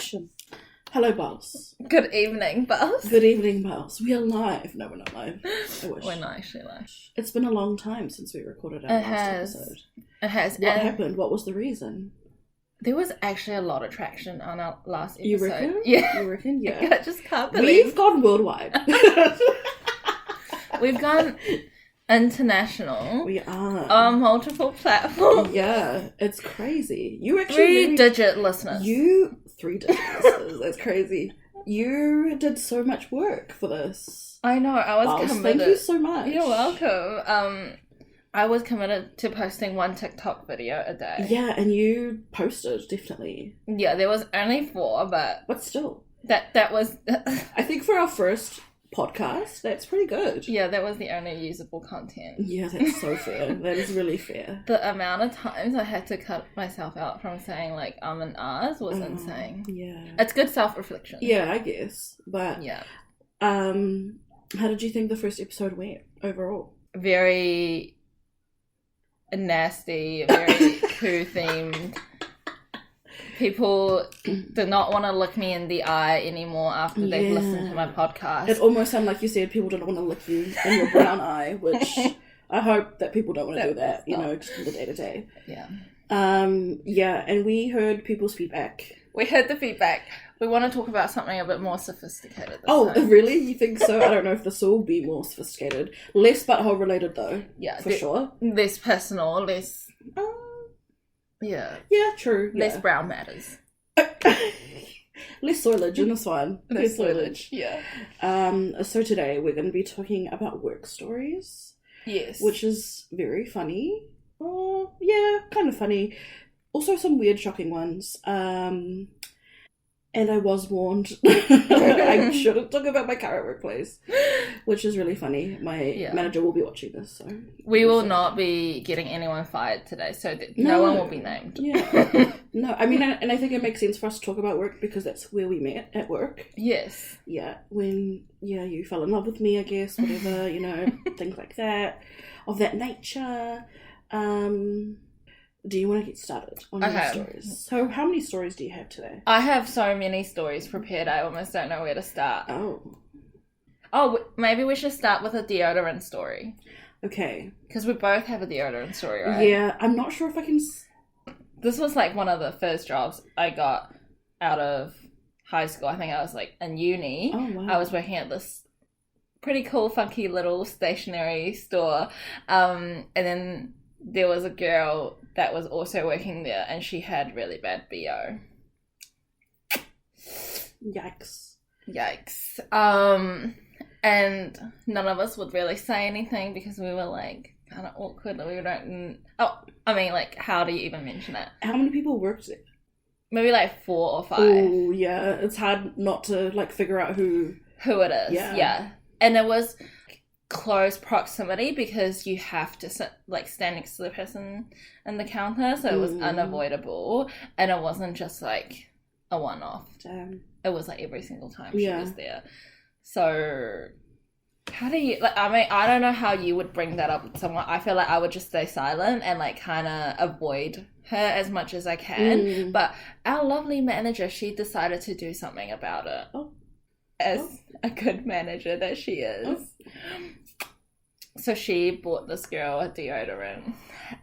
Action. Hello, boss. Good evening, boss. Good evening, boss. We are live. No, we're not live. I wish. We're not actually live. It's been a long time since we recorded our last episode. It has. What happened? What was the reason? There was actually a lot of traction on our last episode. You reckon? Yeah. You reckon? Yeah. I just can't believe. We've gone worldwide. We've gone international. We are. On multiple platforms. Yeah, it's crazy. You actually... Three-digit listeners. Three-digit listeners. That's crazy. You did so much work for this. I know. I was committed. Thank you so much. You're welcome. I was committed to posting one TikTok video a day. Yeah, and you posted, definitely. Yeah, there was only 4, but still. That was... I think for our first podcast, that's pretty good. Yeah, that was the only usable content. Yeah, that's so fair. That is really fair. The amount of times I had to cut myself out from saying like and ahs was insane. Yeah. It's good self-reflection. Yeah, I guess. But yeah. How did you think the first episode went overall? Very nasty, very poo themed. People do not want to look me in the eye anymore after they've listened to my podcast. It almost sounded like you said people don't want to look you in your brown eye, which I hope that people don't want to do that, just in the day-to-day. Yeah. Yeah, and we heard people's feedback. We heard the feedback. We want to talk about something a bit more sophisticated this time. Really? You think so? I don't know if this will be more sophisticated. Less butthole related, though. Yeah. For sure. Less personal, less... Yeah. Yeah, true. Less brown matters. Less soilage in this one. Less soilage. Yeah. So today we're going to be talking about work stories. Yes. Which is very funny. Oh, yeah, kind of funny. Also some weird, shocking ones. And I was warned I shouldn't talk about my current workplace, which is really funny. My manager will be watching this, so... We will not be getting anyone fired today, so no one will be named. Yeah. No, I mean, and I think it makes sense for us to talk about work because that's where we met, at work. Yes. Yeah, when, you fell in love with me, I guess, whatever, things like that, of that nature. Do you want to get started on your stories? So how many stories do you have today? I have so many stories prepared, I almost don't know where to start. Oh, maybe we should start with a deodorant story. Okay. Because we both have a deodorant story, right? Yeah, I'm not sure if I can... This was like one of the first jobs I got out of high school. I think I was like in uni. Oh, wow. I was working at this pretty cool, funky little stationery store. And then there was a girl that was also working there and she had really bad BO. Yikes. And none of us would really say anything because we were like kind of awkward. We don't... how do you even mention it? How many people worked there? Maybe like 4 or 5. Oh, yeah. It's hard not to figure out who it is. Yeah. And it was close proximity because you have to stand next to the person in the counter, so it was unavoidable, and it wasn't just like a one-off. Damn. It was like every single time she was there. So how do you I don't know how you would bring that up with someone. I feel like I would just stay silent and kind of avoid her as much as I can. But our lovely manager, she decided to do something about it. As a good manager that she is. So she bought this girl a deodorant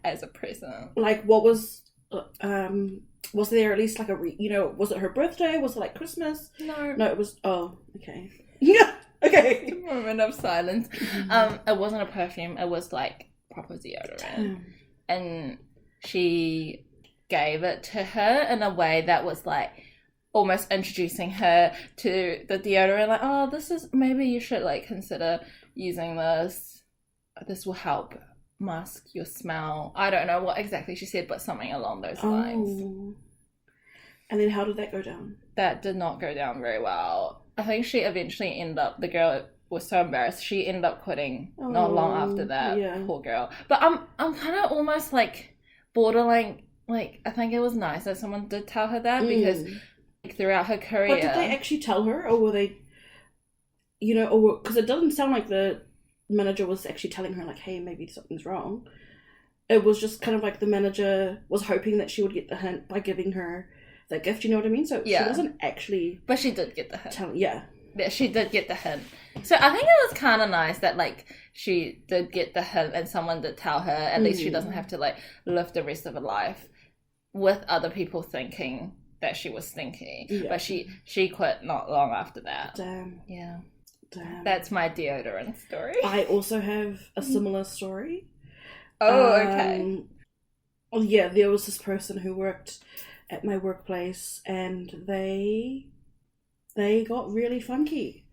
as a present. What was there at least was it her birthday? Was it Christmas? No, it was, okay. Yeah, okay. Moment of silence. It wasn't a perfume, it was proper deodorant. And she gave it to her in a way that was almost introducing her to the deodorant, this is, maybe you should consider using this. This will help mask your smell. I don't know what exactly she said, but something along those lines. And then how did that go down? That did not go down very well. I think she eventually the girl was so embarrassed, she ended up quitting not long after that. Yeah. Poor girl. But I'm kind of almost borderline, I think it was nice that someone did tell her that because throughout her career... But did they actually tell her, or were they, because it doesn't sound like the manager was actually telling her, hey, maybe something's wrong. It was just kind of the manager was hoping that she would get the hint by giving her the gift, you know what I mean? So she wasn't actually... But she did get the hint. Yeah, she did get the hint. So I think it was kind of nice that, like, she did get the hint and someone did tell her. At least she doesn't have to, like, live the rest of her life with other people thinking that she was stinky. Yeah. But she quit not long after that. Damn. Yeah. Damn. That's my deodorant story. I also have a similar story. Oh, okay. Oh, yeah, there was this person who worked at my workplace, and they got really funky.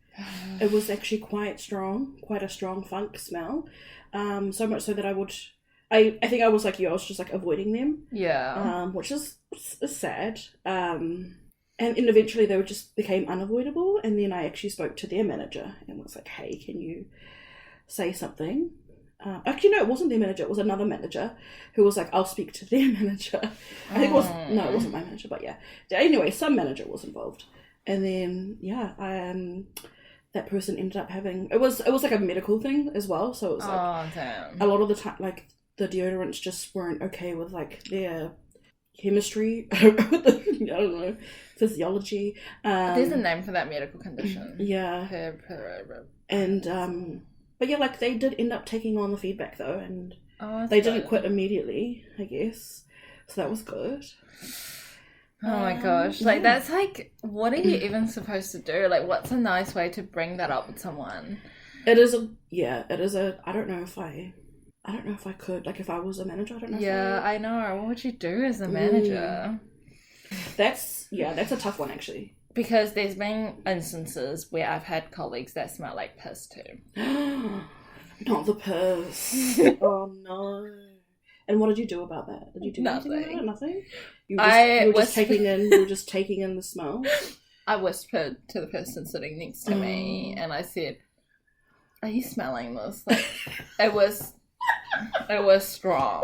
It was actually quite a strong funk smell. So much so that I think I was like you, I was just like avoiding them. Yeah. Which is sad. And eventually they just became unavoidable, and then I actually spoke to their manager and was like, hey, can you say something? Actually, no, it wasn't their manager, it was another manager who was like, I'll speak to their manager. I think it wasn't my manager, but yeah. Anyway, some manager was involved. And then, that person ended up having... It was like a medical thing as well, so it was like... damn. A lot of the time, like, the deodorants just weren't okay with, like, their chemistry. I don't know. Physiology. There's a name for that medical condition. Yeah. And, but yeah, like, they did end up taking on the feedback, though, and they didn't quit immediately, I guess. So that was good. Oh my gosh. Like, that's like, what are you even supposed to do? Like, what's a nice way to bring that up with someone? It is I don't know if I could, like, if I was a manager, I don't know. Yeah, I know. What would you do as a manager? That's a tough one, actually. Because there's been instances where I've had colleagues that smell like piss too. Not the piss. Oh no. And what did you do about that? Did you do anything about it? Nothing? You were just taking in the smell? I whispered to the person sitting next to me, and I said, are you smelling this? Like, it was strong.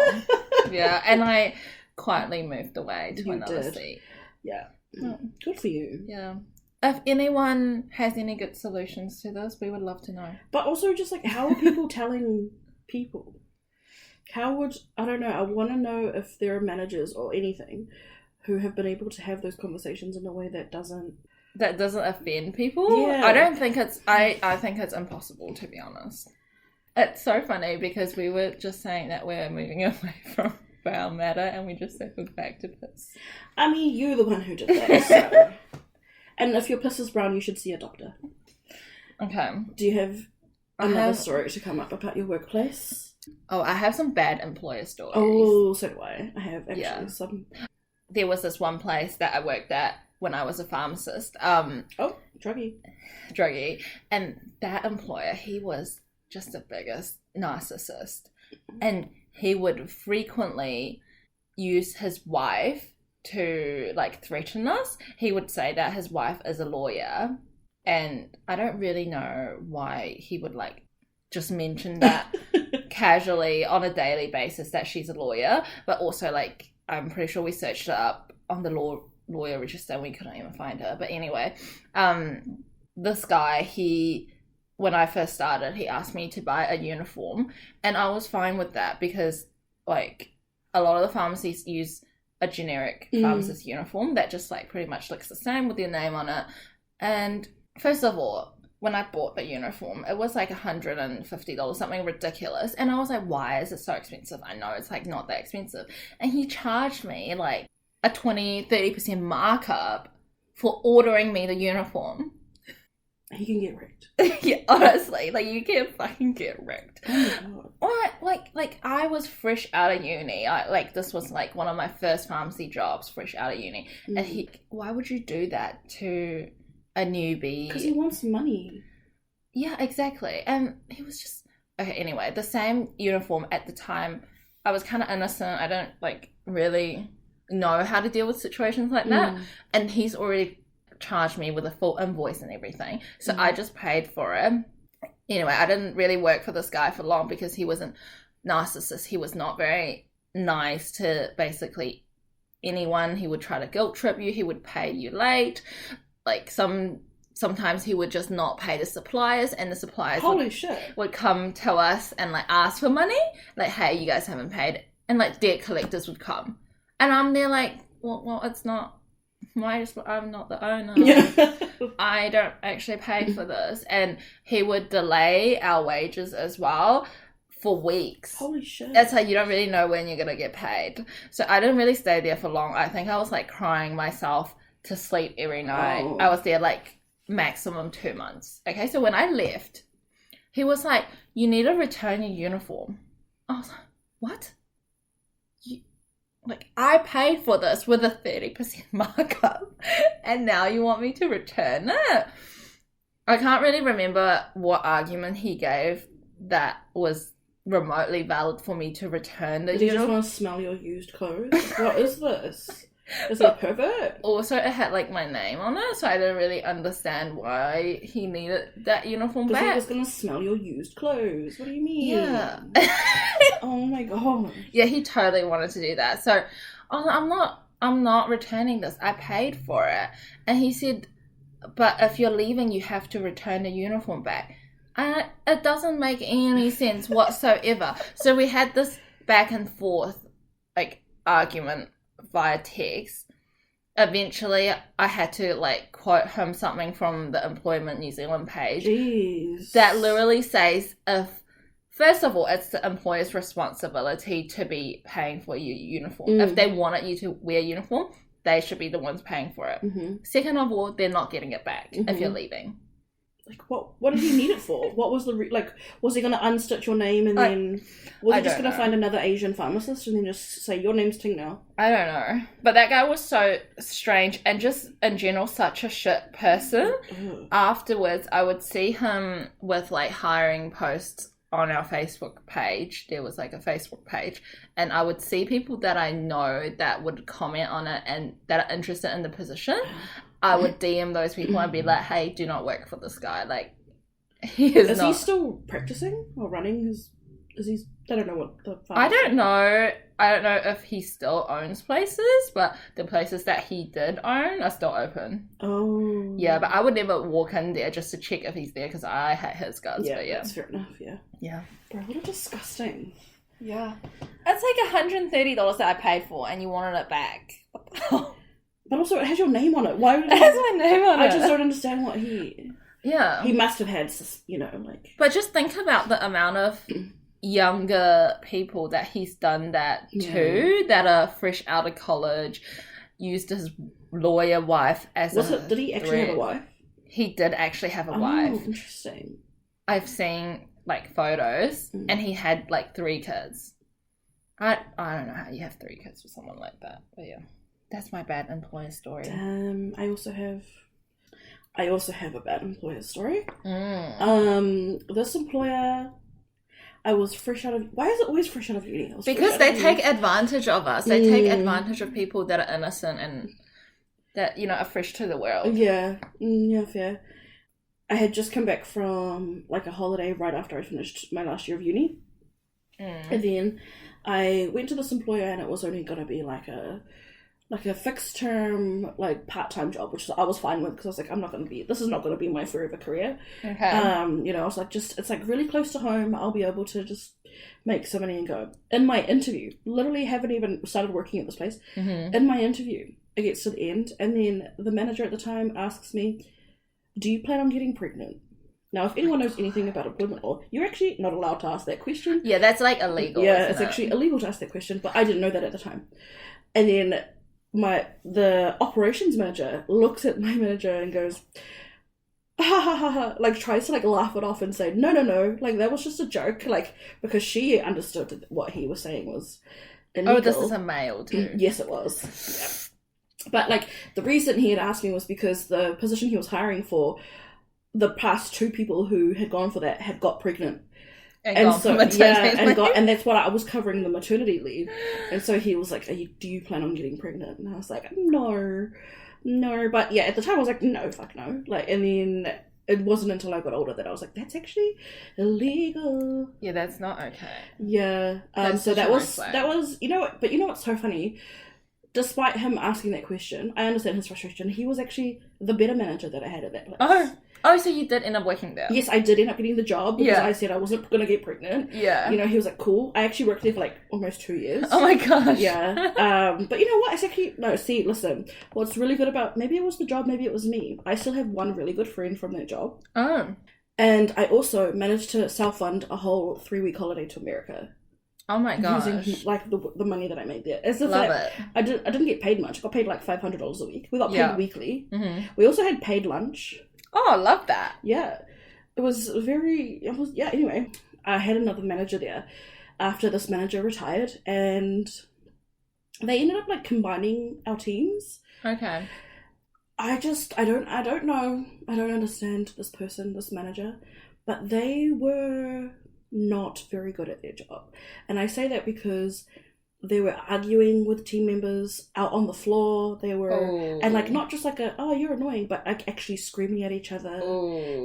Yeah, and I quietly moved away to another seat. Yeah. Good for you. Yeah. If anyone has any good solutions to this, we would love to know. But also, just like, how are people telling people? I don't know, I want to know if there are managers or anything who have been able to have those conversations in a way that doesn't offend people. Yeah. I think it's impossible, to be honest. It's so funny because we were just saying that we're moving away from brown matter and we just circled back to piss. I mean, you're the one who did that, so. And if your piss is brown, you should see a doctor. Okay. Do you have another story to come up about your workplace? Oh, I have some bad employer stories. Oh, so do I. I have actually some. There was this one place that I worked at when I was a pharmacist. Druggie. And that employer, he was just the biggest narcissist. And he would frequently use his wife to, like, threaten us. He would say that his wife is a lawyer. And I don't really know why he would, like, just mention that casually on a daily basis that she's a lawyer. But also, like, I'm pretty sure we searched her up on the lawyer register and we couldn't even find her. But anyway, this guy, when I first started, he asked me to buy a uniform, and I was fine with that because, like, a lot of the pharmacies use a generic pharmacist uniform that just, like, pretty much looks the same with your name on it. And first of all, when I bought the uniform, it was like $150, something ridiculous. And I was like, why is it so expensive? I know it's, like, not that expensive. And he charged me, like, a 20-30% markup for ordering me the uniform. He can get wrecked. Yeah, honestly, like, you can fucking get wrecked. Oh my God. Like, I was fresh out of uni. This was, like, one of my first pharmacy jobs, fresh out of uni. And why would you do that to a newbie? Because he wants money. Yeah, exactly. And he was just... Okay, anyway, the same uniform at the time, I was kind of innocent. I don't, like, really know how to deal with situations like that. And he's already charged me with a full invoice and everything. So I just paid for it. Anyway, I didn't really work for this guy for long because he was a narcissist. He was not very nice to basically anyone. He would try to guilt trip you. He would pay you late. Like, sometimes he would just not pay the suppliers, and the suppliers would come to us and, like, ask for money. Like, hey, you guys haven't paid. And, like, debt collectors would come. And I'm there like, well, it's not I'm not the owner. Yeah. I don't actually pay for this. And he would delay our wages as well for weeks. Holy shit. That's how you don't really know when you're going to get paid. So I didn't really stay there for long. I think I was like crying myself to sleep every night. Oh. I was there like maximum 2 months. Okay, so when I left, he was like, you need to return your uniform. I was like, what? Like, I paid for this with a 30% markup, and now you want me to return it? I can't really remember what argument he gave that was remotely valid for me to return the uniform. Did you just want to smell your used clothes? What is this? Is it a pervert? Also, it had like my name on it, so I didn't really understand why he needed that uniform back. Because he was going to smell your used clothes. What do you mean? Yeah. Oh my god. Yeah, he totally wanted to do that. So I'm not returning this. I paid for it. And he said, but if you're leaving, you have to return the uniform back. And it doesn't make any sense whatsoever. So we had this back and forth like argument via text. Eventually, I had to like quote him something from the Employment New Zealand page. Jeez. That literally says, first of all, it's the employer's responsibility to be paying for your uniform. If they wanted you to wear a uniform, they should be the ones paying for it. Mm-hmm. Second of all, they're not getting it back if you're leaving. Like, what did he need it for? What was the was he going to unstitch your name and then was he just going to find another Asian pharmacist and then just say, your name's Ting now? I don't know. But that guy was so strange and just in general such a shit person. Afterwards, I would see him with like hiring posts on our Facebook page. There was like a Facebook page, and I would see people that I know that would comment on it and that are interested in the position. I would DM those people and be like, hey, do not work for this guy. Like, he is not. He still practicing or running his... I don't know what the... I don't know if he still owns places, but the places that he did own are still open. Oh. Yeah, but I would never walk in there just to check if he's there because I hate his guts. Yeah, but yeah, that's fair enough, yeah. Yeah. Bro, what a disgusting... Yeah. It's like $130 that I paid for and you wanted it back. What the hell? But also, it has your name on it. Why would it has my name on it? I just don't understand what he... Yeah. He must have had, like... But just think about the amount of younger people that he's done that to, that are fresh out of college, used his lawyer wife as Did he actually have a wife? He did actually have a wife. Oh, interesting. I've seen, like, photos, and he had, like, 3 kids. I don't know how you have 3 kids with someone like that, but yeah. That's my bad employer story. I also have a bad employer story. This employer, I was fresh out of... Why is it always fresh out of uni? Because they take advantage of us. They take advantage of people that are innocent and that, are fresh to the world. Yeah. Yeah, fair. I had just come back from, like, a holiday right after I finished my last year of uni. And then I went to this employer and it was only going to be, like a fixed term, like, part-time job, which I was fine with because I was like, this is not going to be my forever career. Okay. I was like, it's like really close to home. I'll be able to just make some money and go. In my interview, literally haven't even started working at this place. Mm-hmm. In my interview, it gets to the end and then the manager at the time asks me, do you plan on getting pregnant? Now, if anyone knows anything about employment law, you're actually not allowed to ask that question. Yeah, that's like illegal. Yeah, it's actually illegal to ask that question, but I didn't know that at the time. And then the operations manager looks at my manager and goes, ha ha ha ha, like tries to like laugh it off and say, no, like that was just a joke, like because she understood that what he was saying was illegal. Oh, this is a male too. Yes, it was. Yeah. But like the reason he had asked me was because the position he was hiring for, the past 2 people who had gone for that had got pregnant. And that's what I was covering, the maternity leave. And so he was like, do you plan on getting pregnant? And I was like, no. But yeah, at the time I was like, no, fuck no. Like, and then it wasn't until I got older that I was like, that's actually illegal. Yeah, that's not okay. Yeah. So that was, but you know what's so funny? Despite him asking that question, I understand his frustration. He was actually the better manager that I had at that place. Oh, Oh, so you did end up working there? Yes, I did end up getting the job because I said I wasn't going to get pregnant. Yeah. You know, he was like, cool. I actually worked there for like almost 2 years. Oh my gosh. Yeah. But you know what? It's actually, no, see, listen, what's really good about, maybe it was the job, maybe it was me. I still have one really good friend from that job. Oh. And I also managed to self-fund a whole 3-week holiday to America. Oh my gosh. Using like the money that I made there. As if Love it. I didn't get paid much. I got paid like $500 a week. We got paid weekly. Mm-hmm. We also had paid lunch. Oh, I love that. Yeah. Anyway, I had another manager there after this manager retired, and they ended up like combining our teams. Okay. I don't know. I don't understand this manager, but they were not very good at their job. And I say that because they were arguing with team members out on the floor. They were, and like not just like you're annoying, but like actually screaming at each other,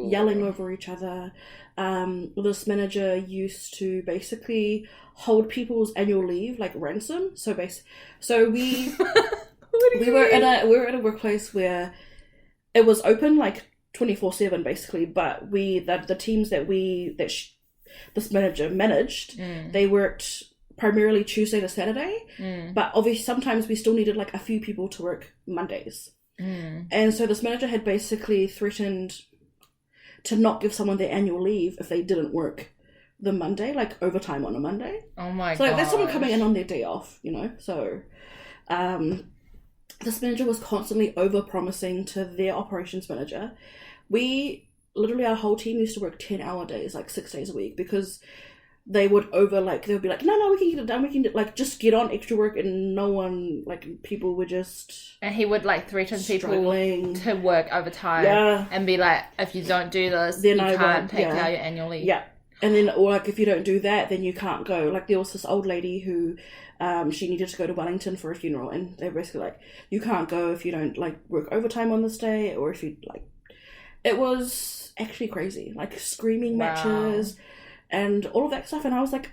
yelling over each other. This manager used to basically hold people's annual leave like ransom. So we we were at a workplace where it was open like 24/7 basically, but the teams that this manager managed, they worked primarily Tuesday to Saturday, but obviously sometimes we still needed like a few people to work Mondays. And so this manager had basically threatened to not give someone their annual leave if they didn't work the Monday, like overtime on a Monday. Oh my god. So like, that's someone coming in on their day off, you know? So this manager was constantly over-promising to their operations manager. Our whole team used to work 10-hour days, like 6 days a week, because they would be like, no, we can get it done, we can just get on extra work, and no one, like, people were just... And he would, like, threaten struggling. people to work overtime and be like, if you don't do this, then you can't take out your annual leave. Yeah. And then, or like, if you don't do that, then you can't go. Like, there was this old lady who, she needed to go to Wellington for a funeral, and they were basically like, you can't go if you don't, like, work overtime on this day, or if you, like... It was actually crazy. Like, screaming matches and all of that stuff. And I was like,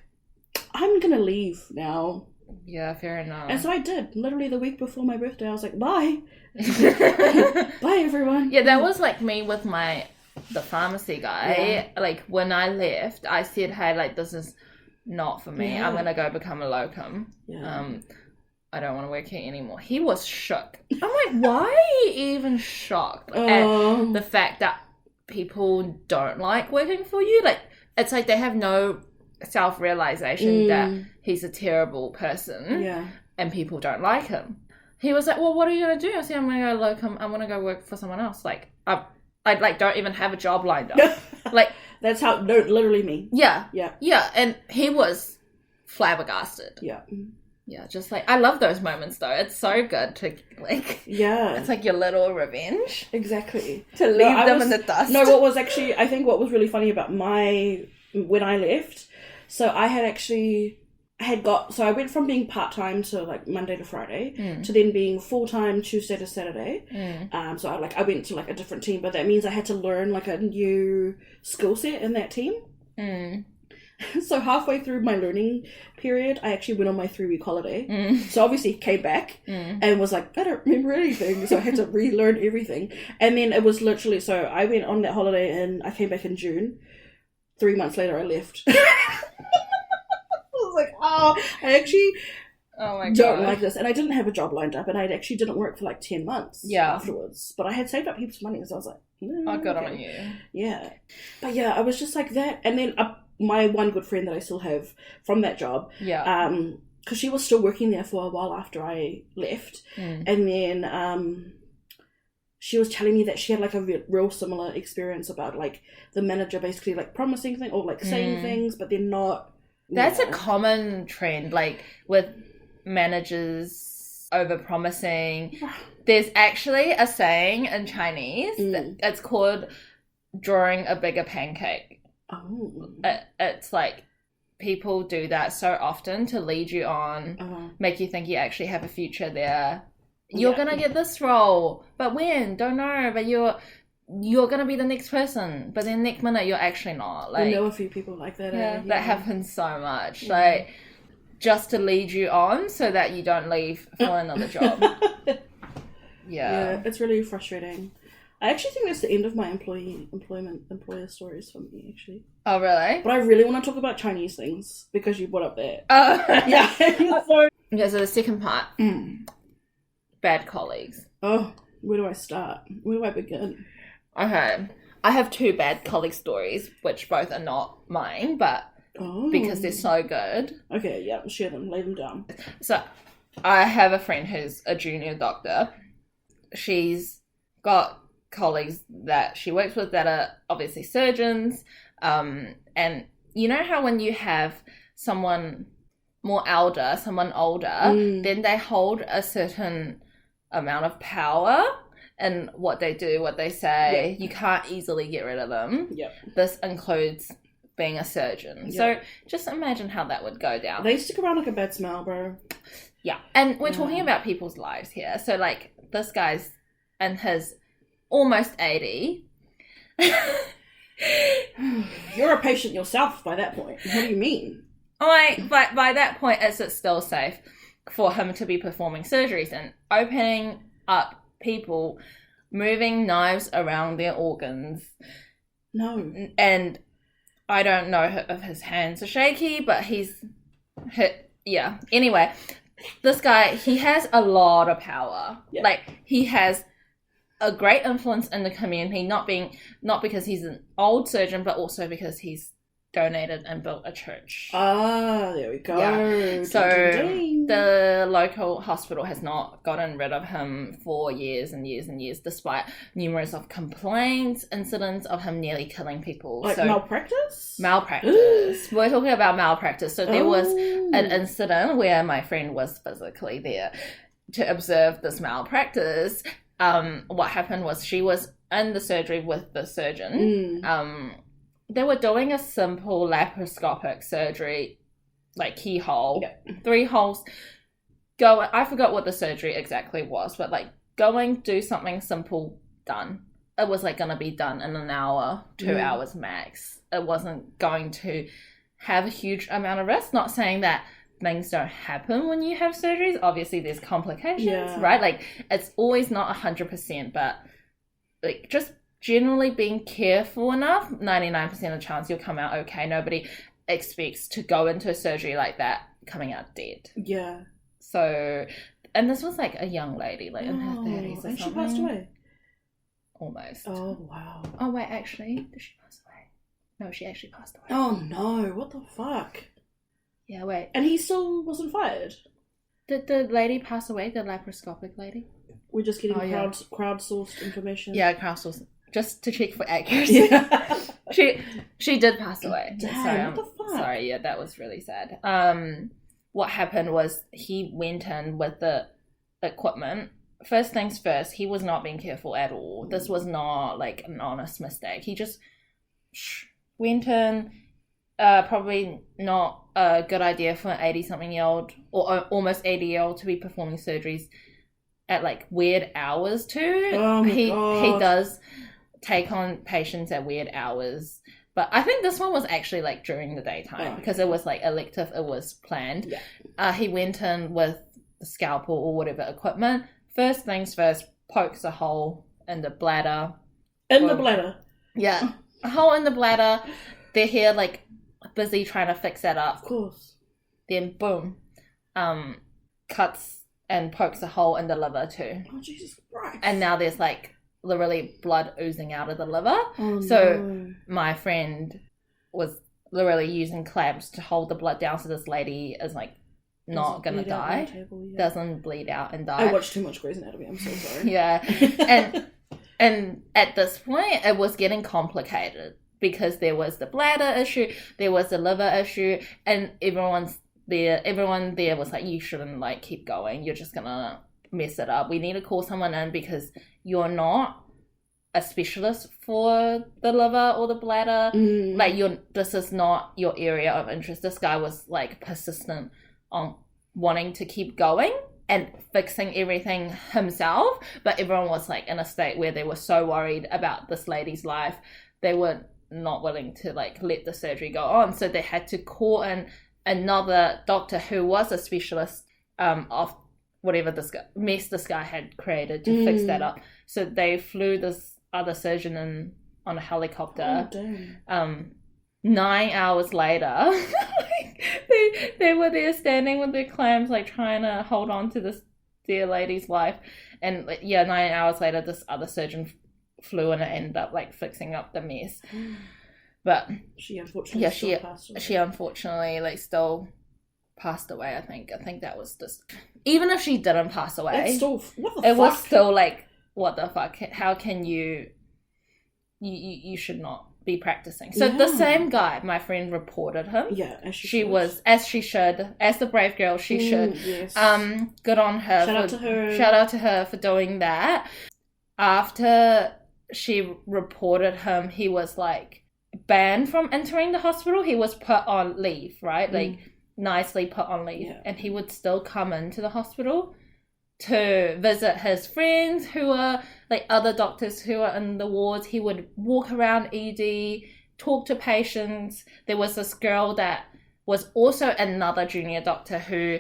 I'm going to leave now. Yeah, fair enough. And so I did. Literally the week before my birthday, I was like, bye. Bye, everyone. Yeah, that was like me with the pharmacy guy. Yeah. Like, when I left, I said, hey, like, this is not for me. Yeah. I'm going to go become a locum. Yeah. I don't want to work here anymore. He was shook. I'm like, why are you even shocked at the fact that people don't like working for you? Like, it's like they have no self-realization that he's a terrible person and people don't like him. He was like, well, what are you going to do? I said, I'm going to go locum. I'm going to go work for someone else. Like, I like don't even have a job lined up. Like, that's how, no, literally me. Yeah. Yeah. Yeah. And he was flabbergasted. Yeah. Yeah, just like, I love those moments though. It's so good to like, it's like your little revenge. Exactly. To leave them in the dust. No, I think what was really funny about when I left, so I went from being part-time to like Monday to Friday to then being full-time Tuesday to Saturday. So I went to like a different team, but that means I had to learn like a new skill set in that team. So halfway through my learning period, I actually went on my 3-week holiday. So obviously came back and was like, I don't remember anything. So I had to relearn everything. And then it was literally, so I went on that holiday and I came back in June. 3 months later, I left. I was like, I actually don't like this. And I didn't have a job lined up, and I actually didn't work for like 10 months afterwards. But I had saved up heaps of money, so I was like, good on you. Yeah. But yeah, I was just like that. And then my one good friend that I still have from that job, because she was still working there for a while after I left, and then she was telling me that she had like a real similar experience about like the manager basically like promising things or like saying things, but they're not. That's a common trend, like with managers over promising. There's actually a saying in Chinese that it's called drawing a bigger pancake. It's like people do that so often to lead you on, make you think you actually have a future there. You're gonna get this role, but when? Don't know. But you're gonna be the next person, but then next minute you're actually not. Like, I know a few people like that. That happens so much. Like, just to lead you on so that you don't leave for another job. Yeah, it's really frustrating. I actually think that's the end of my employer stories for me, actually. Oh, really? But I really want to talk about Chinese things because you brought up that. Oh. Yeah. Okay, so the second part. Bad colleagues. Oh, where do I start? Where do I begin? Okay. I have 2 bad colleague stories, which both are not mine, but because they're so good. Okay, yeah, share them, lay them down. So, I have a friend who's a junior doctor. She's got colleagues that she works with that are obviously surgeons. And you know how when you have someone more older, then they hold a certain amount of power in what they do, what they say. You can't easily get rid of them. This includes being a surgeon. So just imagine how that would go down. They stick around like a bad smell, bro. Yeah. And we're talking about people's lives here. So like this guy's in his almost 80. You're a patient yourself by that point. What do you mean? But by that point, is it still safe for him to be performing surgeries and opening up people, moving knives around their organs? No. And I don't know if his hands are shaky, but he's hit. Yeah. Anyway, this guy, he has a lot of power. Like, he has a great influence in the community, not because he's an old surgeon, but also because he's donated and built a church. Ah, there we go. Yeah. So the local hospital has not gotten rid of him for years and years and years, despite numerous of complaints, incidents of him nearly killing people. Like malpractice? Malpractice. We're talking about malpractice. So there was an incident where my friend was physically there to observe this malpractice. What happened was she was in the surgery with the surgeon. They were doing a simple laparoscopic surgery, like keyhole, 3 holes. I forgot what the surgery exactly was, but like do something simple, done. It was like going to be done in an hour, 2 hours max. It wasn't going to have a huge amount of risk. Not saying that things don't happen when you have surgeries. Obviously, there's complications, right? Like, it's always not 100%, but like just generally being careful enough, 99% of chance you'll come out okay. Nobody expects to go into a surgery like that coming out dead. Yeah. So, and this was like a young lady, like in her 30s or something. And she passed away? Almost. Oh, wow. Oh, wait, actually, did she pass away? No, she actually passed away. Oh, no. What the fuck? Yeah, wait. And he still wasn't fired? Did the lady pass away, the laparoscopic lady? We're just getting crowdsourced information. Yeah, crowdsourced. Just to check for accuracy. Yeah. She did pass away. Damn, what the fuck? Sorry, yeah, that was really sad. What happened was he went in with the equipment. First things first, he was not being careful at all. This was not like an honest mistake. He just went in. Probably not a good idea for an 80-something-year-old or almost 80-year-old to be performing surgeries at like weird hours too. Oh my God. He does take on patients at weird hours, but I think this one was actually like during the daytime because it was like elective. It was planned. Yeah. He went in with the scalpel or whatever equipment. First things first, pokes a hole in the bladder. The bladder? Yeah, a hole in the bladder. They're here like busy trying to fix that up. Of course. Then boom, cuts and pokes a hole in the liver too. Oh, Jesus Christ. And now there's like literally blood oozing out of the liver. Oh, so no. My friend was literally using clamps to hold the blood down so this lady is like not gonna die. Doesn't bleed out and die. I watched too much Grey's Anatomy, I'm so sorry. Yeah. And at this point it was getting complicated because there was the bladder issue, there was the liver issue, and everyone there was like, you shouldn't like keep going, you're just gonna mess it up. We need to call someone in because you're not a specialist for the liver or the bladder. Like this is not your area of interest. This guy was like persistent on wanting to keep going and fixing everything himself, but everyone was like in a state where they were so worried about this lady's life, they were not willing to like let the surgery go on, so they had to call in another doctor who was a specialist of whatever this guy had created to fix that up. So they flew this other surgeon on a helicopter. Oh, damn. 9 hours later, they were there standing with their clams, like trying to hold on to this dear lady's life. And 9 hours later, this other surgeon flew and it ended up like fixing up the mess. But she unfortunately passed away. She unfortunately like still passed away. I think that was just, even if she didn't pass away, it's still, what the it fuck? was still like, what the fuck? How can you should not be practicing. So the same guy, my friend, reported him. Yeah, as she was, as she should, as the brave girl she should. Yes. Good on her. Shout out to her for doing that. After she reported him, he was like banned from entering the hospital. He was put on leave, right? Like nicely put on leave, and he would still come into the hospital to visit his friends who are like other doctors who are in the wards. He would walk around ED, talk to patients. There was this girl that was also another junior doctor who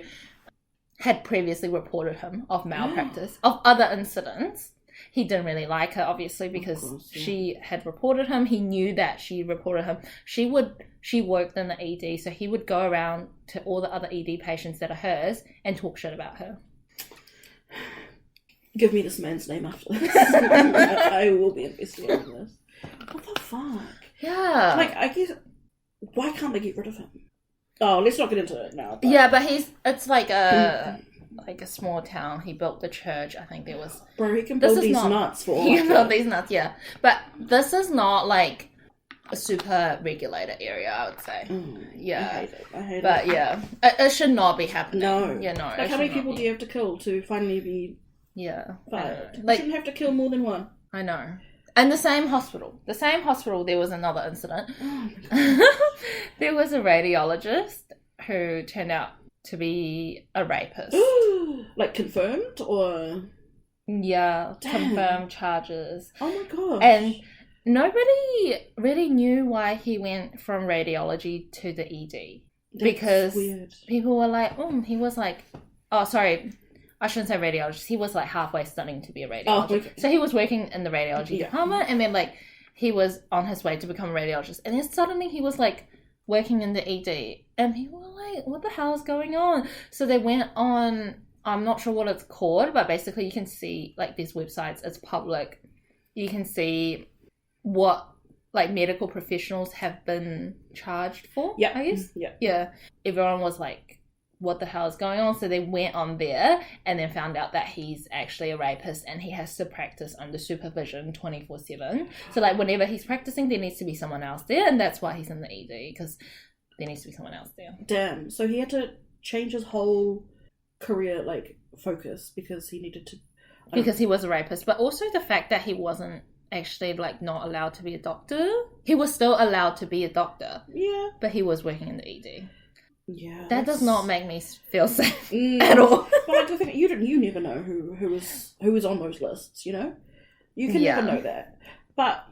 had previously reported him of malpractice, of other incidents. He didn't really like her, obviously, because she had reported him. He knew that she reported him. She worked in the ED, so he would go around to all the other ED patients that are hers and talk shit about her. Give me this man's name after this. I will be investigating this. What the fuck? Yeah. Like, I guess, why can't they get rid of him? Oh, let's not get into it now. But... Yeah, but it's like a small town. He built the church. I think there was... Bro, he can build these nuts for all He can build these nuts, yeah. But this is not like a super regulated area, I would say. Yeah. I hate it. But yeah, it should not be happening. No. Yeah, no. Like, how many people do you have to kill to finally be... Yeah. fired? Like, you shouldn't have to kill more than one. I know. And the same hospital, there was another incident. There was a radiologist who turned out to be a rapist. Like, confirmed or... Yeah, Damn. confirmed charges. Oh my gosh. And nobody really knew why he went from radiology to the ED. That's because weird. People were like, he was like, oh, sorry, I shouldn't say radiologist. He was like halfway studying to be a radiologist. Oh, okay. So he was working in the radiology department, and then like he was on his way to become a radiologist. And then suddenly he was like working in the ED. And people were like, what the hell is going on? So they went on, I'm not sure what it's called, but basically you can see like these websites, it's public. You can see what like medical professionals have been charged for, I guess. Yeah. Everyone was like, what the hell is going on? So they went on there and then found out that he's actually a rapist and he has to practice under supervision 24/7. So like whenever he's practicing, there needs to be someone else there, and that's why he's in the ED, because there needs to be someone else there. Damn. So he had to change his whole career like focus because he needed to... Because he was a rapist, but also the fact that he wasn't actually like not allowed to be a doctor. He was still allowed to be a doctor. Yeah. But he was working in the ED. Yeah, that does not make me feel safe at all. But like the thing, you never know who was on those lists. You know, you can never know that. But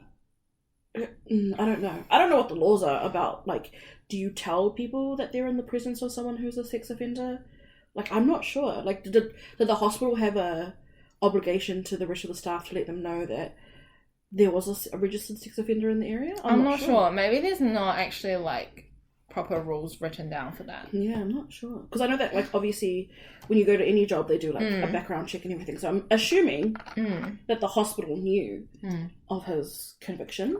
I don't know. I don't know what the laws are about. Like, do you tell people that they're in the presence of someone who's a sex offender? Like, I'm not sure. Like, did the hospital have a obligation to the rest of the staff to let them know that there was a registered sex offender in the area? I'm not sure. Maybe there's not actually like proper rules written down for that. Yeah, I'm not sure. Because I know that, like, obviously, when you go to any job, they do, like, a background check and everything. So I'm assuming that the hospital knew of his conviction.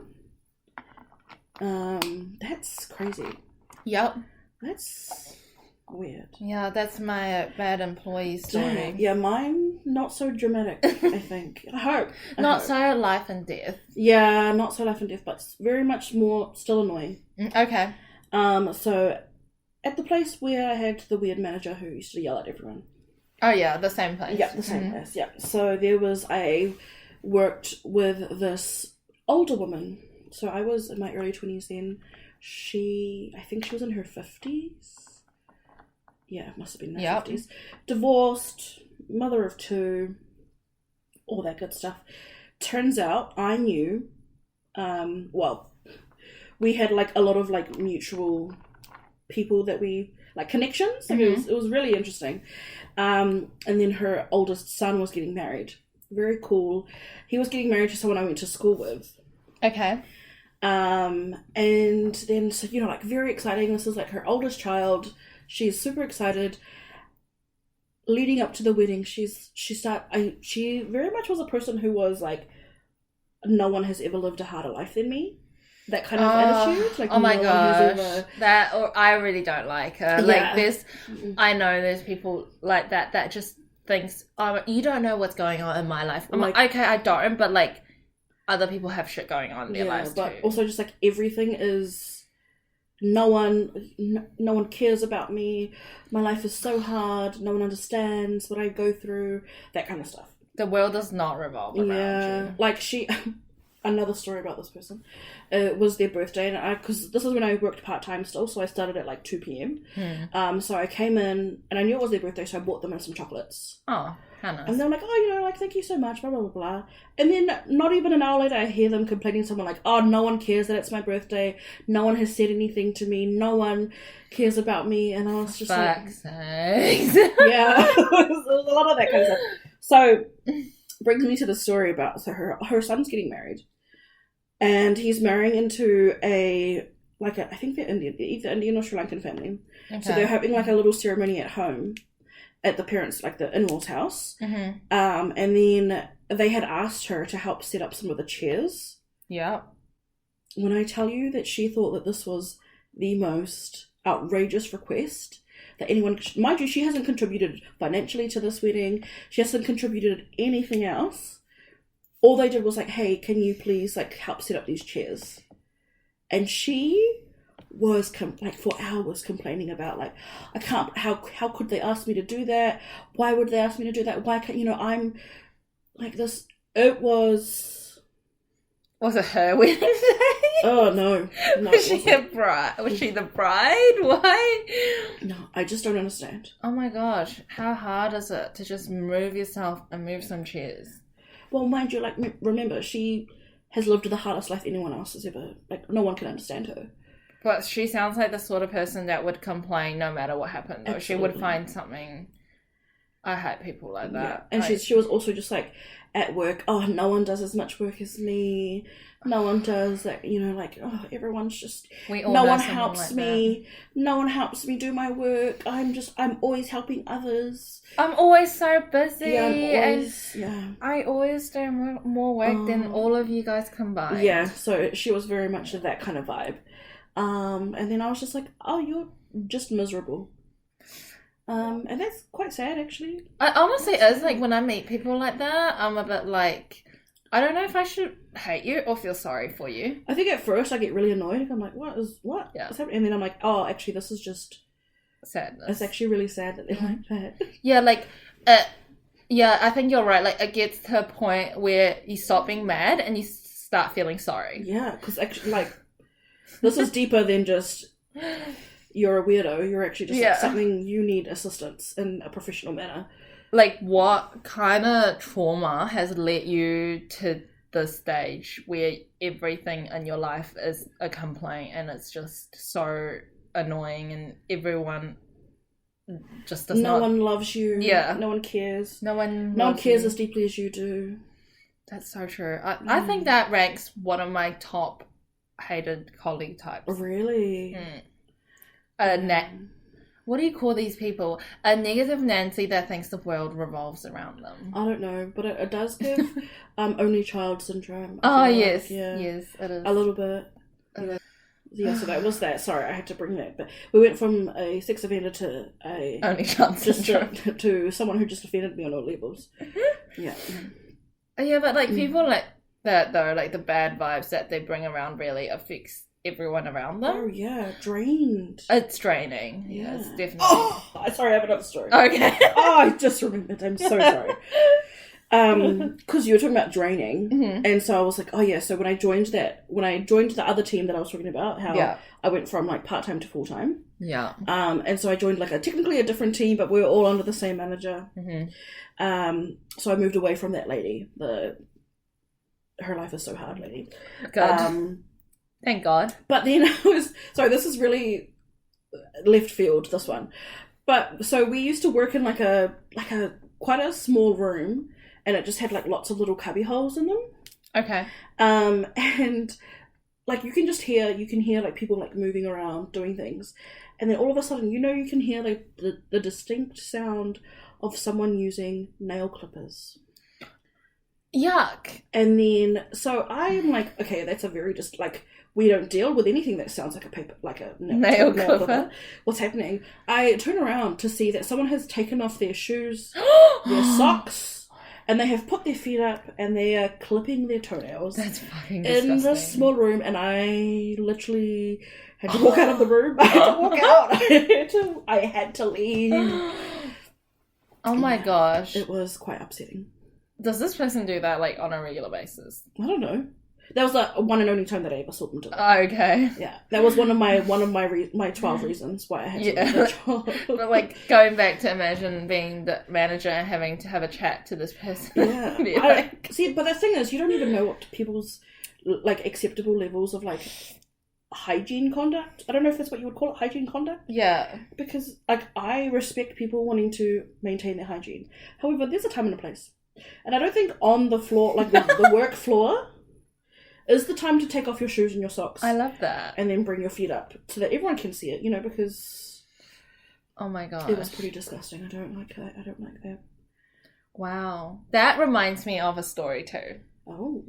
That's crazy. Yep. That's weird. Yeah, that's my bad employee story. Yeah, mine, not so dramatic, I think. I hope. Not so life and death. Yeah, not so life and death, but very much more still annoying. Okay. So at the place where I had the weird manager who used to yell at everyone. Oh yeah, the same place. Yeah, the same place, yeah. So I worked with this older woman. So I was in my early 20s then. I think she was in her 50s. Yeah, must have been in her 50s. Divorced, mother of two, all that good stuff. Turns out I knew, we had like a lot of like mutual people that we like connections. Like it was really interesting. And then her oldest son was getting married very cool. He was getting married to someone I went to school with. Okay. And then, so, you know, like, very exciting. This is, like, her oldest child. She's super excited. Leading up to the wedding, she very much was a person who was, like, no one has ever lived a harder life than me. That kind of attitude. Like, oh my gosh. I really don't like her. Like, I know there's people like that just thinks, oh, you don't know what's going on in my life. I'm like, okay, I don't, but, like, other people have shit going on in their lives but too. Also just, like, everything is, no one cares about me. My life is so hard. No one understands what I go through. That kind of stuff. The world does not revolve around you. Like, another story about this person. It was their birthday, and because this is when I worked part-time still, so I started at like 2 p.m. So I came in, and I knew it was their birthday, so I bought them some chocolates. Oh, how nice. And they're like, oh, you know, like, thank you so much, blah, blah, blah, blah. And then not even an hour later, I hear them complaining to someone like, oh, no one cares that it's my birthday. No one has said anything to me. No one cares about me. And I was just sakes. Yeah, there was a lot of that kind of stuff. So, brings me to the story about, so her son's getting married. And he's marrying into I think they're Indian, either Indian or Sri Lankan family. Okay. So they're having like a little ceremony at home, at the parents, like the in-laws' house. Mm-hmm. And then they had asked her to help set up some of the chairs. Yeah. When I tell you that she thought that this was the most outrageous request that anyone, mind you, she hasn't contributed financially to this wedding. She hasn't contributed anything else. All they did was like, hey, can you please like help set up these chairs? And she was for hours complaining about like, I can't, how could they ask me to do that? Why would they ask me to do that? Why can't, you know, I'm like this. It was it her wedding day? Oh no. Was she a bride? Was she the bride? Why? No, I just don't understand. Oh my gosh, how hard is it to just move yourself and move some chairs? Well, mind you, like, remember, she has lived the hardest life anyone else has ever, like, no one can understand her. But she sounds like the sort of person that would complain no matter what happened, though. Absolutely. She would find something. I hate people like that. Yeah. And she was also just, like, at work, oh, no one does as much work as me. No one does that, you know, like, oh, everyone's just, no one helps me. No one helps me do my work. I'm always helping others. I'm always so busy. I always do more work than all of you guys combined. Yeah, so she was very much of that kind of vibe. And then I was just like, oh, you're just miserable. And that's quite sad, actually. I honestly is, like, when I meet people like that, I'm a bit like, I don't know if I should hate you or feel sorry for you. I think at first I get really annoyed. I'm like, what? Yeah. What's happening? And then I'm like, oh, actually, this is just sadness. It's actually really sad that they're like that. Yeah, like, I think you're right. Like, it gets to a point where you stop being mad and you start feeling sorry. Yeah, because actually, like, this is deeper than just you're a weirdo. You're actually just like, something you need assistance in a professional manner. Like, what kind of trauma has led you to the stage where everything in your life is a complaint and it's just so annoying and everyone just does no one loves you. Yeah. No one cares. No one cares as deeply as you do. That's so true. I think that ranks one of my top hated colleague types. Really? What do you call these people? A negative Nancy that thinks the world revolves around them. I don't know, but it does give only child syndrome. Yes, yes, it is. A little bit. Yeah, so that was that. Sorry, I had to bring that. But we went from a sex offender to a only child syndrome to someone who just offended me on all levels. Yeah. Yeah, but like people like that though, like the bad vibes that they bring around really affects everyone around them. Oh yeah, drained. It's draining. Yeah, it's definitely. Oh, sorry, I have another story. Okay. I just remembered. I'm so sorry. Because you were talking about draining, and so I was like, oh yeah. So when I joined the other team that I was talking about, how I went from like part time to full time. Yeah. And so I joined like technically a different team, but we were all under the same manager. So I moved away from that lady. Her life is so hard, lady. Good. Thank God. But then this is really left field, this one. But so we used to work in like a quite a small room, and it just had like lots of little cubby holes in them. Okay. And like you can hear like people like moving around doing things, and then all of a sudden you can hear like the distinct sound of someone using nail clippers. Yuck. And then so I'm like, okay, that's a very just like, we don't deal with anything that sounds like a nail clipper. What's happening? I turn around to see that someone has taken off their shoes, their socks, and they have put their feet up and they are clipping their toenails. That's fucking disgusting. In this small room, and I literally had to walk out of the room. I had to walk out. I had to leave. Oh my gosh. It was quite upsetting. Does this person do that like on a regular basis? I don't know. That was the one and only time that I ever saw them do it. Oh, okay. Yeah, that was one of my 12 reasons why I had to leave the job. But like going back to imagine being the manager and having to have a chat to this person. Yeah. See, but the thing is, you don't even know what people's like acceptable levels of like hygiene conduct. I don't know if that's what you would call it, hygiene conduct. Yeah. Because like I respect people wanting to maintain their hygiene. However, there's a time and a place, and I don't think on the floor, like the work floor, is the time to take off your shoes and your socks. I love that. And then bring your feet up so that everyone can see it, because... Oh my god. It was pretty disgusting. I don't like that. Wow. That reminds me of a story too. Oh.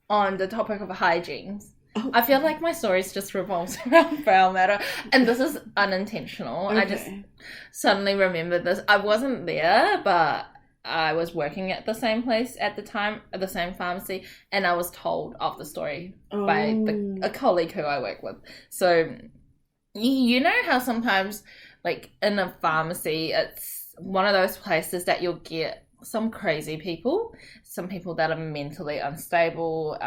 On the topic of hygiene. Oh. I feel like my stories just revolves around brown matter. And this is unintentional. Okay. I just suddenly remembered this. I wasn't there, but... I was working at the same place at the time, at the same pharmacy, and I was told of the story by a colleague who I work with. So, you know how sometimes, like, in a pharmacy, it's one of those places that you'll get some crazy people, some people that are mentally unstable.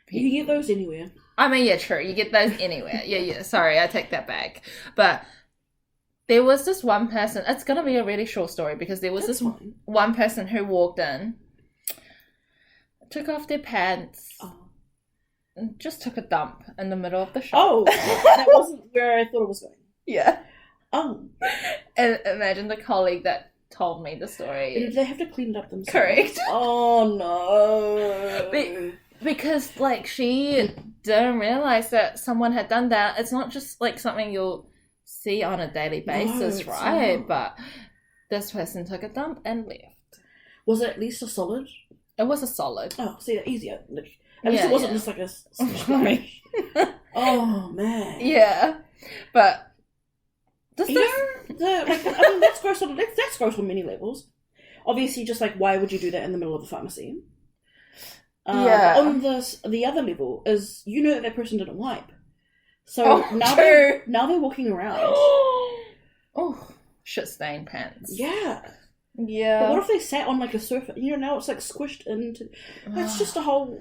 You can get those anywhere. I mean, yeah, true. You get those anywhere. Yeah. Sorry, I take that back. But... there was this one person, it's going to be a really short story because there was one person who walked in, took off their pants, and just took a dump in the middle of the shop. Oh, that wasn't where I thought it was going. Yeah. Oh. And imagine the colleague that told me the story. Did they have to clean it up themselves? Correct. Oh, no. Because, like, she didn't realize that someone had done that. It's not just, like, something you'll see on a daily basis, right? Not. But this person took a dump and left. Was it at least a solid? It was a solid. Oh, see, easier. At least it wasn't just like a splash. Oh man. Yeah, but that's gross. That's gross on many levels. Obviously, just like, why would you do that in the middle of a pharmacy? On the other level is, that person didn't wipe. So now they're walking around. Oh, shit stained pants. Yeah. Yeah. But what if they sat on like a sofa? Now it's like squished into. It's just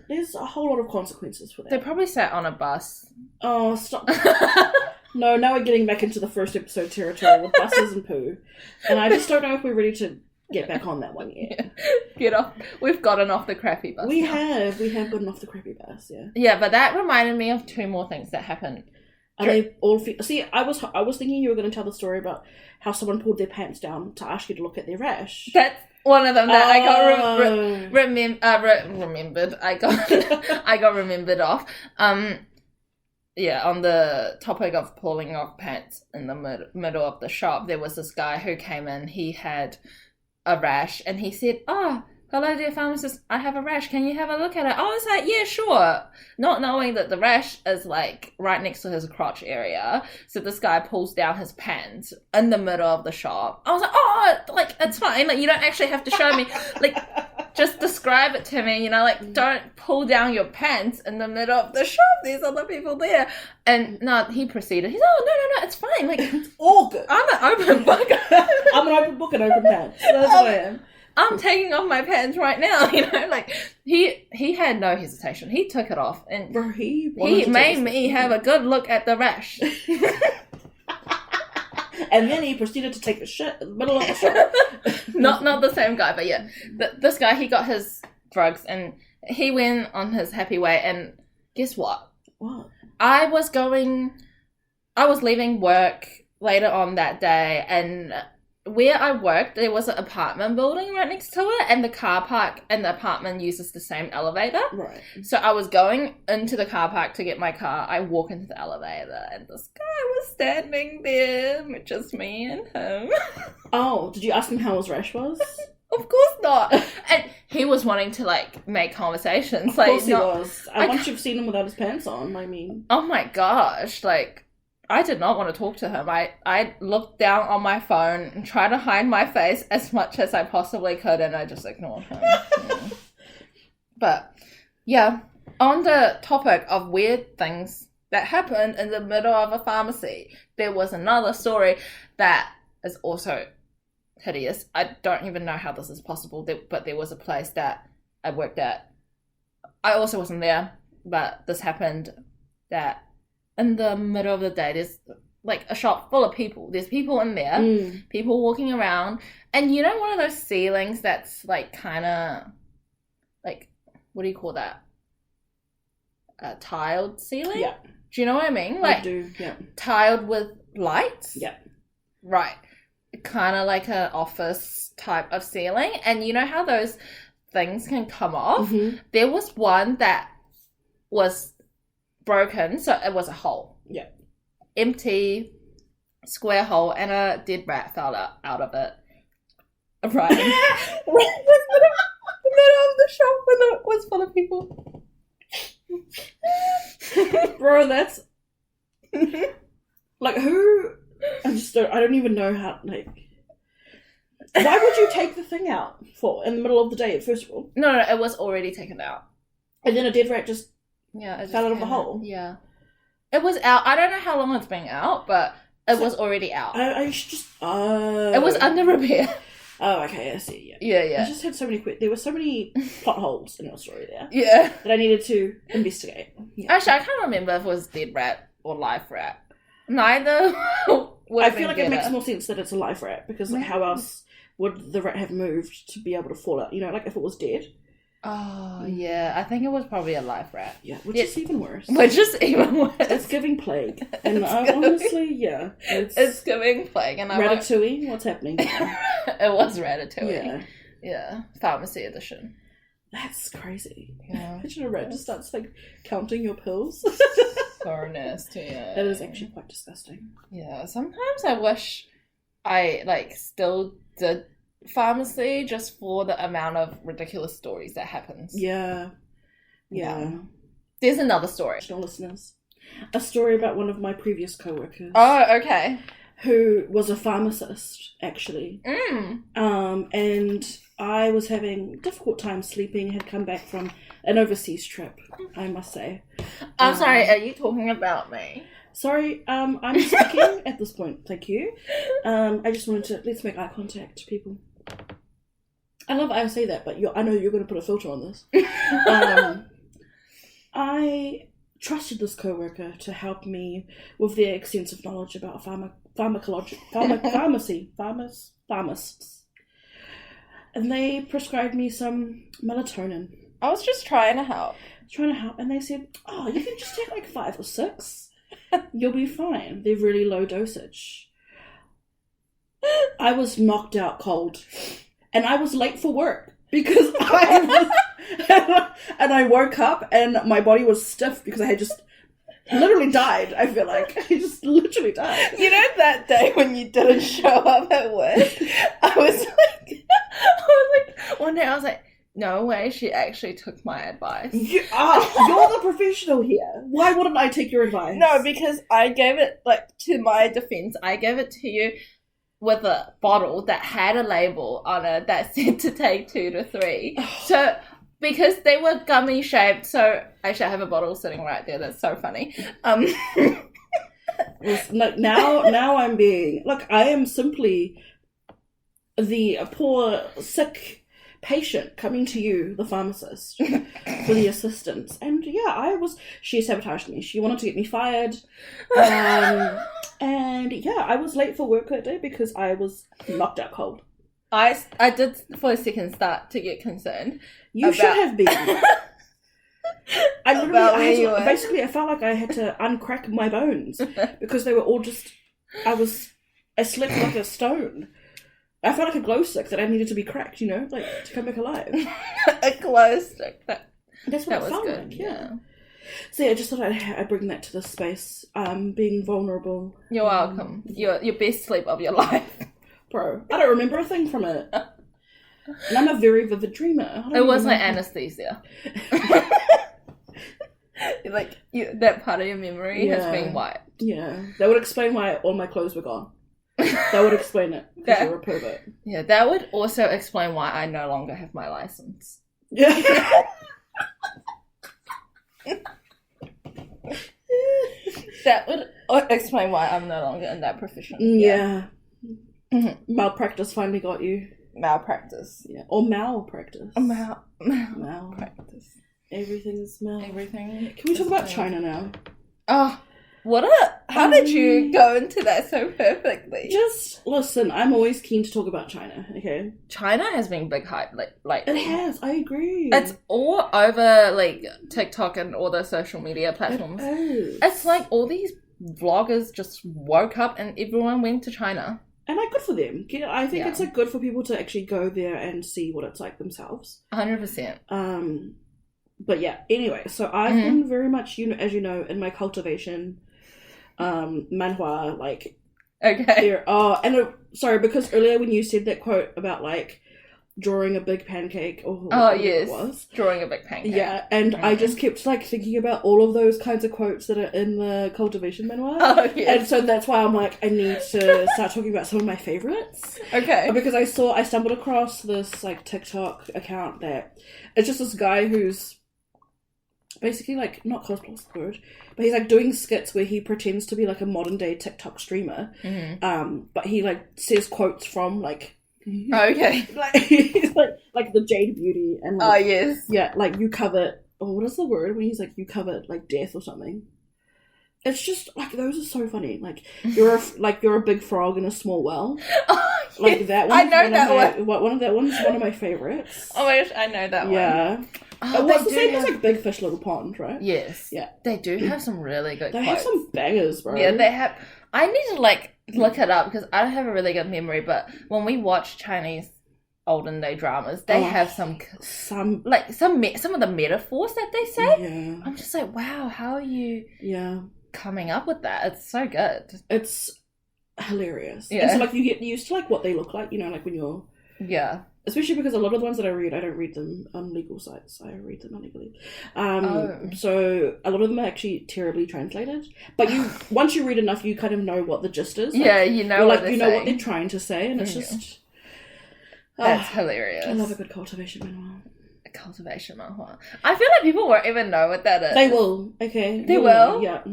there's a whole lot of consequences for that. They probably sat on a bus. Oh, stop. No, now we're getting back into the first episode territory with buses and poo. And I just don't know if we're ready to get back on that one yet. Yeah. Get off. We've gotten off the crappy bus. We have gotten off the crappy bus, yeah. Yeah, but that reminded me of two more things that happened. Are they all... See, I was thinking you were going to tell the story about how someone pulled their pants down to ask you to look at their rash. That's one of them that I got remembered. I got remembered off. Yeah, on the topic of pulling off pants in the middle of the shop, there was this guy who came in. He had a rash, and he said, "Oh, hello dear pharmacist, I have a rash. Can you have a look at it?" I was like, "Yeah, sure." Not knowing that the rash is like right next to his crotch area. So this guy pulls down his pants in the middle of the shop. I was like, "Oh, like, it's fine. Like, you don't actually have to show me. Like, just describe it to me, like, don't pull down your pants in the middle of the shop. There's other people there." And no, he proceeded. He's, "Oh, no, it's fine. Like, it's all good. I'm an open book. I'm an open book and open pants. That's what I am. I'm taking off my pants right now." Like, he had no hesitation. He took it off, and bro, he made me have a good look at the rash. And then he proceeded to take a shit in the middle of the shop. Not the same guy, but yeah. This guy, he got his drugs, and he went on his happy way, and guess what? What? I was leaving work later on that day, and where I worked, there was an apartment building right next to it, and the car park and the apartment uses the same elevator. Right. So I was going into the car park to get my car. I walk into the elevator, and this guy was standing there, just me and him. Oh, did you ask him how his rash was? Of course not. And he was wanting to, like, make conversations. Of like, course he was. Once you've seen him without his pants on, I mean... Oh my gosh, like... I did not want to talk to him. I looked down on my phone and tried to hide my face as much as I possibly could, and I just ignored him. But, yeah, on the topic of weird things that happened in the middle of a pharmacy, there was another story that is also hideous. I don't even know how this is possible, but there was a place that I worked at. I also wasn't there, but this happened that... in the middle of the day, there's like a shop full of people. There's people in there, people walking around. And you know one of those ceilings that's like kind of like, what do you call that? A tiled ceiling? Yeah. Do you know what I mean? Like, I do, yeah. Tiled with lights? Yeah. Right. Kind of like an office type of ceiling. And you know how those things can come off? Mm-hmm. There was one that was... broken, so it was a hole. Yeah. Empty, square hole, and a dead rat fell out of it. Right. The middle of the shop when it was full of people. Bro, that's... like, who... I don't even know how, like... Why would you take the thing out for in the middle of the day, first of all? No, it was already taken out. And then a dead rat just... yeah, it fell out of the out. hole. Yeah, it was out. I don't know how long it's been out, but it was already out. I should just. It was under repair. Oh, okay, I see. Yeah. I just had so many. There were so many plot holes in your story there. Yeah, that I needed to investigate. Yeah. Actually, I can't remember if it was dead rat or live rat. Neither. I feel like it makes more sense that it's a live rat because how else would the rat have moved to be able to fall out? You know, like if it was dead. Oh, yeah. I think it was probably a live rat. Yeah, which is even worse. It's giving plague. And honestly, yeah. It's giving plague. And Ratatouille? What's happening now? It was Ratatouille. Yeah. Yeah. Pharmacy edition. That's crazy. Yeah. Imagine a rat just starts, like, counting your pills. So nasty, yeah. That is actually quite disgusting. Yeah. Sometimes I wish I, like, still did pharmacy just for the amount of ridiculous stories that happens. Yeah. There's another story. Listeners, a story about one of my previous co-workers. Oh, okay. Who was a pharmacist, actually. And I was having a difficult time sleeping, had come back from an overseas trip, I must say. I'm sorry, are you talking about me? Sorry, I'm speaking at this point, thank you. I just wanted to, let's make eye contact, people. I love how I say that, but I know you're going to put a filter on this. I trusted this co-worker to help me with their extensive knowledge about pharmacists. And they prescribed me some melatonin. I was just trying to help. And they said, oh, you can just take like 5 or 6. You'll be fine. They're really low dosage. I was knocked out cold. And I was late for work because and I woke up and my body was stiff because I had just literally died, I feel like. I just literally died. You know that day when you didn't show up at work? I was like, one day I was like, no way, she actually took my advice. You're the professional here. Why wouldn't I take your advice? No, because I gave it, like, to my defense, I gave it to you with a bottle that had a label on it that said to take 2 to 3. So, because they were gummy shaped, so actually I have a bottle sitting right there. That's so funny. Now I'm being... Look, I am simply the poor, sick patient coming to you, the pharmacist, for the assistance. And yeah, she sabotaged me. She wanted to get me fired. And yeah, I was late for work that day because I was knocked out cold. I did for a second start to get concerned. You should have been. I felt like I had to uncrack my bones because they were all just, I slept like a stone. I felt like a glow stick that I needed to be cracked, you know, like to come back alive. A glow stick. That's what it felt good. like, yeah. So yeah, I just thought I'd bring that to this space. Being vulnerable. You're welcome. Your best sleep of your life. Bro, I don't remember a thing from it. And I'm a very vivid dreamer. It wasn't anesthesia. Like, that part of your memory has been wiped. Yeah. That would explain why all my clothes were gone. That would explain it. Because you're a pervert. Yeah, that would also explain why I no longer have my license. Yeah. That would explain why I'm no longer in that profession. Yeah. Mm-hmm. Malpractice finally got you. Malpractice. Yeah. Or malpractice. Malpractice. Everything's mal. Everything. Can we talk about China now? Oh, how did you go into that so perfectly? Just listen, I'm always keen to talk about China, okay? China has been big hype, like it has, I agree. It's all over, like, TikTok and all the social media platforms. It is. It's like all these vloggers just woke up and everyone went to China. And like, good for them. I think it's like good for people to actually go there and see what it's like themselves. 100%. But yeah, anyway, so I've been very much, as you know, in my cultivation, manhua, like... Okay. Sorry, because earlier when you said that quote about, like, drawing a big pancake, or whatever it was. Drawing a big pancake. Yeah, and I just kept, like, thinking about all of those kinds of quotes that are in the cultivation manhua. Oh, yes. And so that's why I'm like, I need to start talking about some of my favorites. Okay. Because I stumbled across this, like, TikTok account that... It's just this guy who's... basically, like, not cosplay's the word, but he's, like, doing skits where he pretends to be, like, a modern-day TikTok streamer, but he, like, says quotes from, like... Okay. Like, he's, like, the Jade Beauty, and, like... Oh, yes. Yeah, like, you covet... Oh, what is the word when he's, like, you covet, like, death or something? It's just, like, those are so funny. Like, you're a big frog in a small well. Oh, yes. Like, that one. I know that one. One of that one's one of my favorites. Oh my gosh, I know that one. Yeah. Oh, what's the same as, like, Big Fish, Little Pond, right? Yes. Yeah. They do have some really good They quotes. have some bangers, bro. Yeah, they have... I need to, like, look it up because I don't have a really good memory, but when we watch Chinese olden day dramas, they have some of the metaphors that they say. Yeah. I'm just like, wow, how are you coming up with that? It's so good. It's hilarious. Yeah. And so, like, you get used to, like, what they look like, you know, like, when you're... Yeah. Especially because a lot of the ones that I don't read them on legal sites. I read them illegally. So a lot of them are actually terribly translated. But once you read enough, you kind of know what the gist is. Like, yeah, you know what you know what they're trying to say, and it's just... That's hilarious. I love a good cultivation manhua. A cultivation manhua. I feel like people won't even know what that is. They will. Okay. They will? Yeah.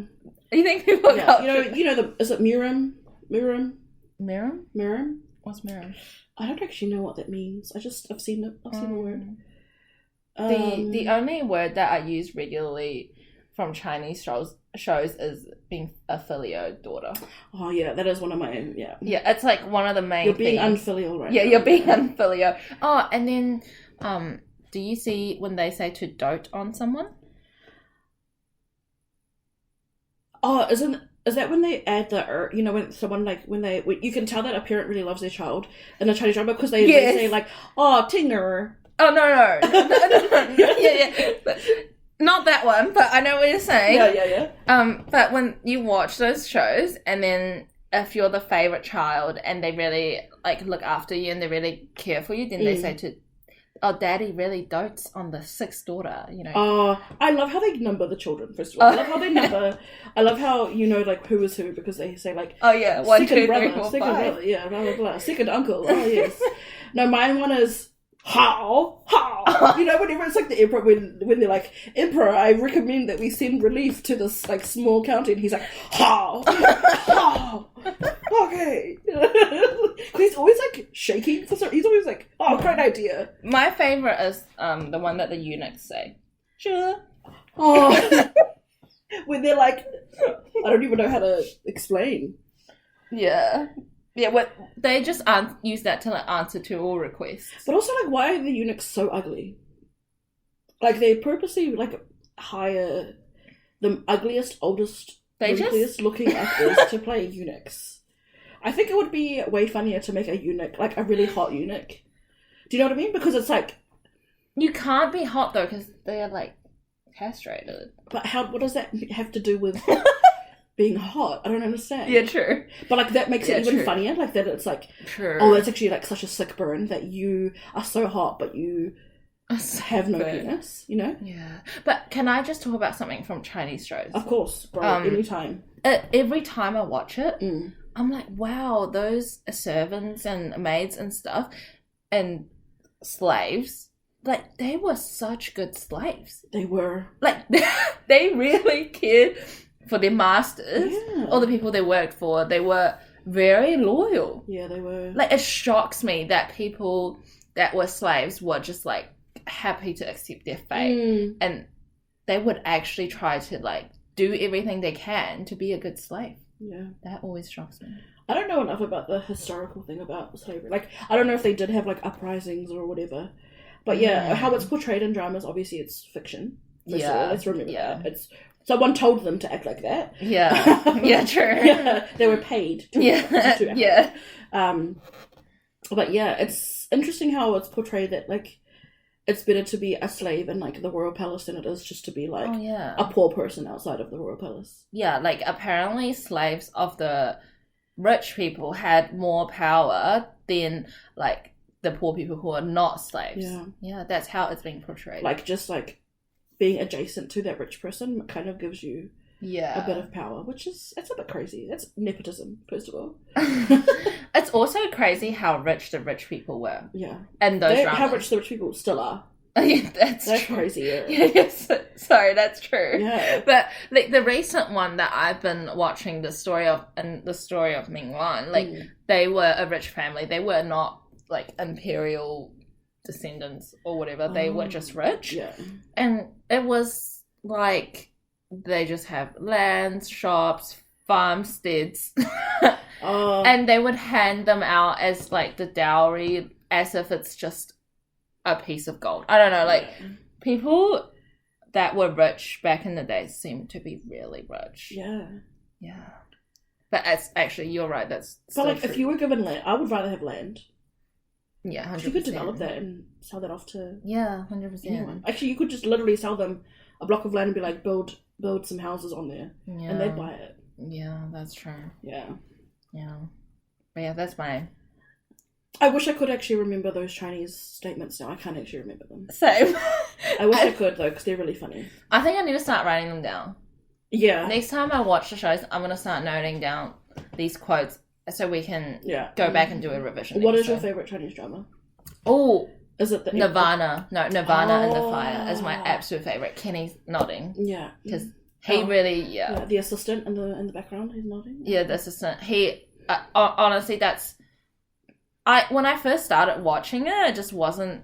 You think people You know is it Miram? Miram? Miram? Miram? What's Miram? I don't actually know what that means. I've seen it. I've seen the word. The only word that I use regularly from Chinese shows is being a filial daughter. Oh yeah, that is one of my Yeah, it's like one of the main. You're being things. unfilial, right? Yeah, you're being unfilial. Oh, and then do you see when they say to dote on someone? Oh, is that when they add the you know, when someone, like, when you can tell that a parent really loves their child in a Chinese drama because they say, like, oh, Tinger. Oh, no. Yeah. But, not that one, but I know what you're saying. Yeah. But when you watch those shows, and then if you're the favorite child and they really, like, look after you and they really care for you, then they say to... Oh, daddy really dotes on the sixth daughter, you know. Oh, I love how they number the children, first of all. I love how they number... I love how, you know, like, who is who, because they say, like... Oh, yeah, 1, 2, 3, 4, 5. Second brother, yeah, blah, blah, blah. Second uncle, oh, yes. No, mine one is... How? You know, whenever it's like the emperor, when they're like, Emperor, I recommend that we send relief to this, like, small county, and he's like, how? Okay. He's always, like, shaking for some. He's always like, oh, great idea. My favorite is the one that the eunuchs say. Sure. Oh. When they're like, I don't even know how to explain. Yeah. Yeah, they just use that to, like, answer to all requests. But also, like, why are the eunuchs so ugly? Like, they purposely, like, hire the ugliest, oldest, ugliest looking actors to play eunuchs. I think it would be way funnier to make a eunuch, like a really hot eunuch. Do you know what I mean? Because it's like... You can't be hot, though, because they are, like, castrated. But what does that have to do with being hot? I don't understand. Yeah, true. But, like, that makes it even funnier. Like, that it's like... True. Oh, that's actually, like, such a sick burn that you are so hot, but you have no penis, you know? Yeah. But can I just talk about something from Chinese shows? Of course, bro. Anytime. Every time I watch it, I'm like, wow, those servants and maids and stuff and slaves, like, they were such good slaves. They were. Like, they really cared for their masters or the people they worked for. They were very loyal. Yeah, they were. Like, it shocks me that people that were slaves were just, like, happy to accept their fate. And they would actually try to, like, do everything they can to be a good slave. Yeah. That always shocks me. I don't know enough about the historical thing about slavery. Like, I don't know if they did have, like, uprisings or whatever. But yeah, how it's portrayed in dramas, obviously it's fiction. Let's remember that. It's someone told them to act like that. Yeah. Yeah, true. Yeah, they were paid to act like that. But yeah, it's interesting how it's portrayed that, like, it's better to be a slave in, like, the royal palace than it is just to be, like, a poor person outside of the royal palace. Yeah, like, apparently slaves of the rich people had more power than, like, the poor people who are not slaves. Yeah, that's how it's being portrayed. Like, just, like, being adjacent to that rich person kind of gives you a bit of power, which is, it's a bit crazy. That's nepotism, first of all. It's also crazy how rich the rich people were. Yeah. And those dramas. How rich the rich people still are. Yeah, that's true. Crazy. Yes, sorry, that's true. Yeah. But, like, the recent one that I've been watching, the story of Minglan, like, they were a rich family. They were not, like, imperial descendants or whatever. They were just rich. Yeah. And it was like they just have lands, shops, farmsteads. And they would hand them out as, like, the dowry, as if it's just a piece of gold. I don't know, like, people that were rich back in the day seem to be really rich. Yeah. But it's actually, you're right, that's but, like, true. If you were given land, I would rather have land. Yeah, 100%. You could develop that and sell that off to 100%. anyone. Actually, you could just literally sell them a block of land and be like, build some houses on there. And they'd buy it. Yeah, that's true. Yeah. But yeah, that's mine. I wish I could actually remember those Chinese statements now. I can't actually remember them. Same. I wish I could, though, because they're really funny. I think I need to start writing them down. Yeah. Next time I watch the shows, I'm going to start noting down these quotes so we can go back and do a revision. What is your favourite Chinese drama? Oh, is it the Nirvana? No, Nirvana and the Fire is my absolute favourite. Kenny's nodding. Yeah. Because he really, the assistant in the background, he's nodding. Yeah, the assistant. He, honestly, that's... When I first started watching it just wasn't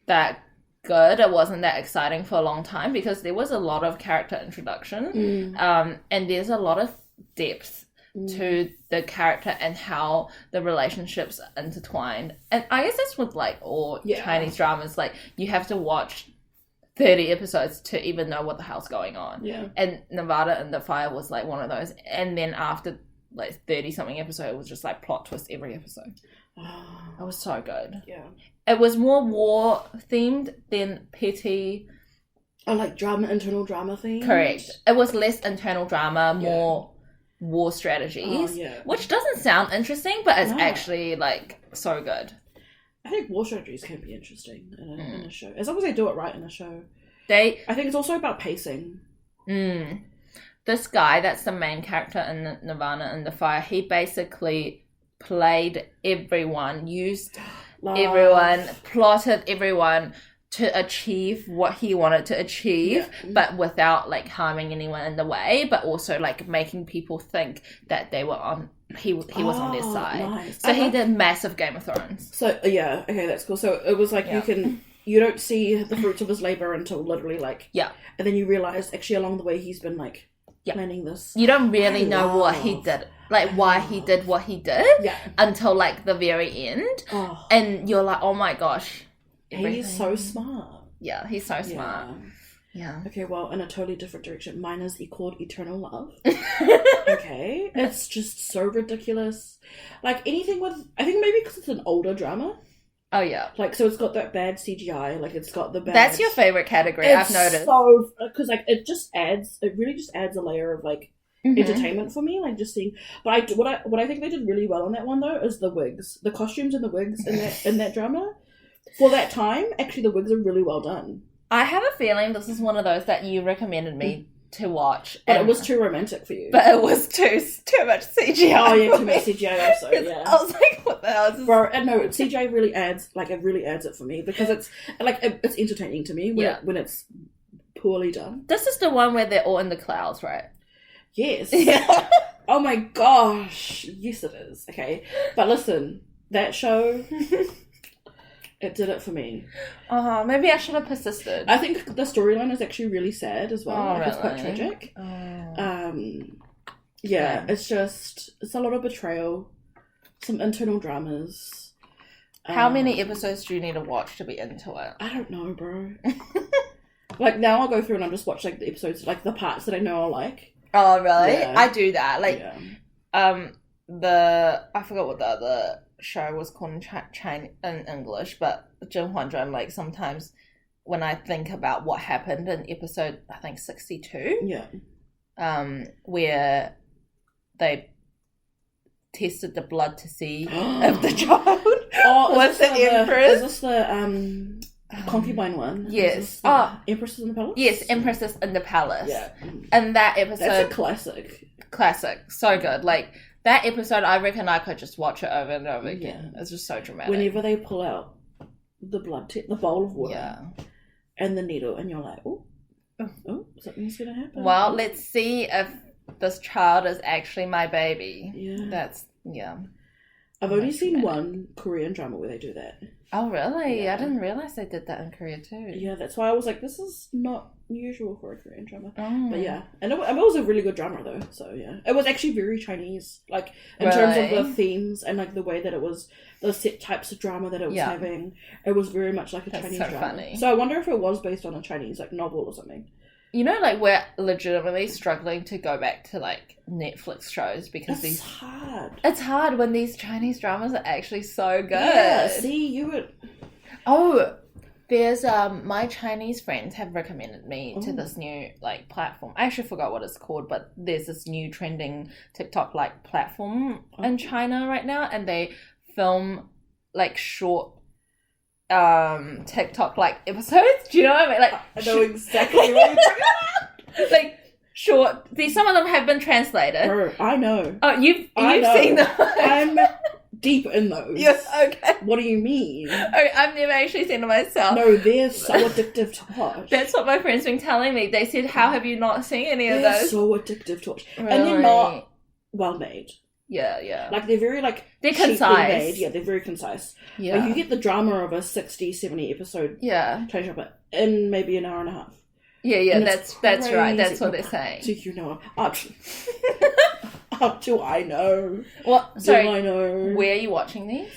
that good. It wasn't that exciting for a long time because there was a lot of character introduction. And there's a lot of depth to the character and how the relationships are intertwined. And I guess that's with, like, all Chinese dramas. Like, you have to watch 30 episodes to even know what the hell's going on. Yeah. And Nevada and the Fire was, like, one of those. And then after, like, 30-something episode, it was just, like, plot twist every episode. It was so good. Yeah. It was more war-themed than petty... Oh, like internal drama themed? Correct. It was less internal drama, more... war strategies, which doesn't sound interesting, but it's actually, like, so good. I think war strategies can be interesting in a show, as long as they do it right in a show. I think it's also about pacing. This guy that's the main character in Nirvana and the Fire, he basically played everyone, used everyone, plotted everyone to achieve what he wanted to achieve, but without, like, harming anyone in the way, but also, like, making people think that they were on he was on their side. Nice. So he did massive Game of Thrones. So okay, that's cool. So it was like you don't see the fruits of his labor until literally, like, and then you realize actually along the way he's been, like, planning this. You don't really know what he did, like, why he did what he did until, like, the very end, and you're like, oh my gosh. He's so smart. Yeah, he's so smart. Yeah. Okay, well, in a totally different direction, mine is called Eternal Love. Okay, it's just so ridiculous. Like anything with, I think maybe because it's an older drama. Oh yeah. Like, so it's got that bad CGI. Like, it's got the bad. That's your favorite category. I've noticed. So, because like it really just adds a layer of like entertainment for me. Like just seeing, but what I think they did really well on that one though is the wigs, the costumes and the wigs in that drama. For that time, actually, the wigs are really well done. I have a feeling this is one of those that you recommended me to watch. But it was too romantic for you. But it was too much CGI. Oh, yeah, too much CGI also, yeah. I was like, what the hell is this? Bro, no, CGI really adds, like, it really adds it for me. Because it's, like, it's entertaining to me when it's poorly done. This is the one where they're all in the clouds, right? Yes. Yeah. Oh my gosh. Yes, it is. Okay. But listen, that show... It did it for me. Maybe I should have persisted. I think the storyline is actually really sad as well. Oh, really? It's quite tragic. Yeah, it's a lot of betrayal, some internal dramas. How many episodes do you need to watch to be into it? I don't know, bro. Like, now I'll go through and I'll just watch, like, the episodes, like, the parts that I know I'll like. Oh, really? Yeah. I do that. Like, yeah. I forgot what the other show was called in English, but Zhenhuanzhuan, like, sometimes when I think about what happened in episode, I think 62, where they tested the blood to see if the child was the empress. Is this the concubine one? Yes. Empresses in the Palace? Yes, Empresses in the Palace. Yeah. And that episode... That's a classic. Classic. So good. Like, that episode, I reckon I could just watch it over and over again. It's just so dramatic. Whenever they pull out the the bowl of water and the needle, and you're like, oh, something's going to happen. Well, let's see if this child is actually my baby. Yeah. I've That's only seen dramatic. one Korean drama where they do that. Oh, really? Yeah. I didn't realize they did that in Korea too. Yeah, that's why I was like, this is not usual for a Korean drama. Oh. But yeah, and it was a really good drama though. So yeah, it was actually very Chinese, like in terms of the themes and like the way that it was, the set types of drama that it was having. It was very much like a Chinese drama. Funny. So I wonder if it was based on a Chinese like novel or something. You know, like, we're legitimately struggling to go back to, like, Netflix shows because it's hard. It's hard when these Chinese dramas are actually so good. Yeah, see, you would... Oh, there's, my Chinese friends have recommended me to this new, like, platform. I actually forgot what it's called, but there's this new trending TikTok, like, platform in China right now, and they film, like, short TikTok like episodes. Do you know what I mean? Like, I know exactly what you're talking about. Like short. Some of them have been translated. Bro, I know. Oh, you've seen them. I'm deep in those. Yes. Okay. What do you mean? Okay, I've never actually seen them myself. No, they're so addictive to watch. That's what my friends been telling me. They said, "How have you not seen any of They're those?" so addictive to watch, Really? and they're not well made. Yeah. Like, they're very, like, they're cheaply concise. Made. Yeah, they're very concise. Yeah. Like, you get the drama of a 60, 70 episode Chinese drama in maybe an hour and a half. Yeah, that's right. That's crazy. what they're saying. Do you know? Up to I know. What? Sorry. Do I know? Where are you watching these?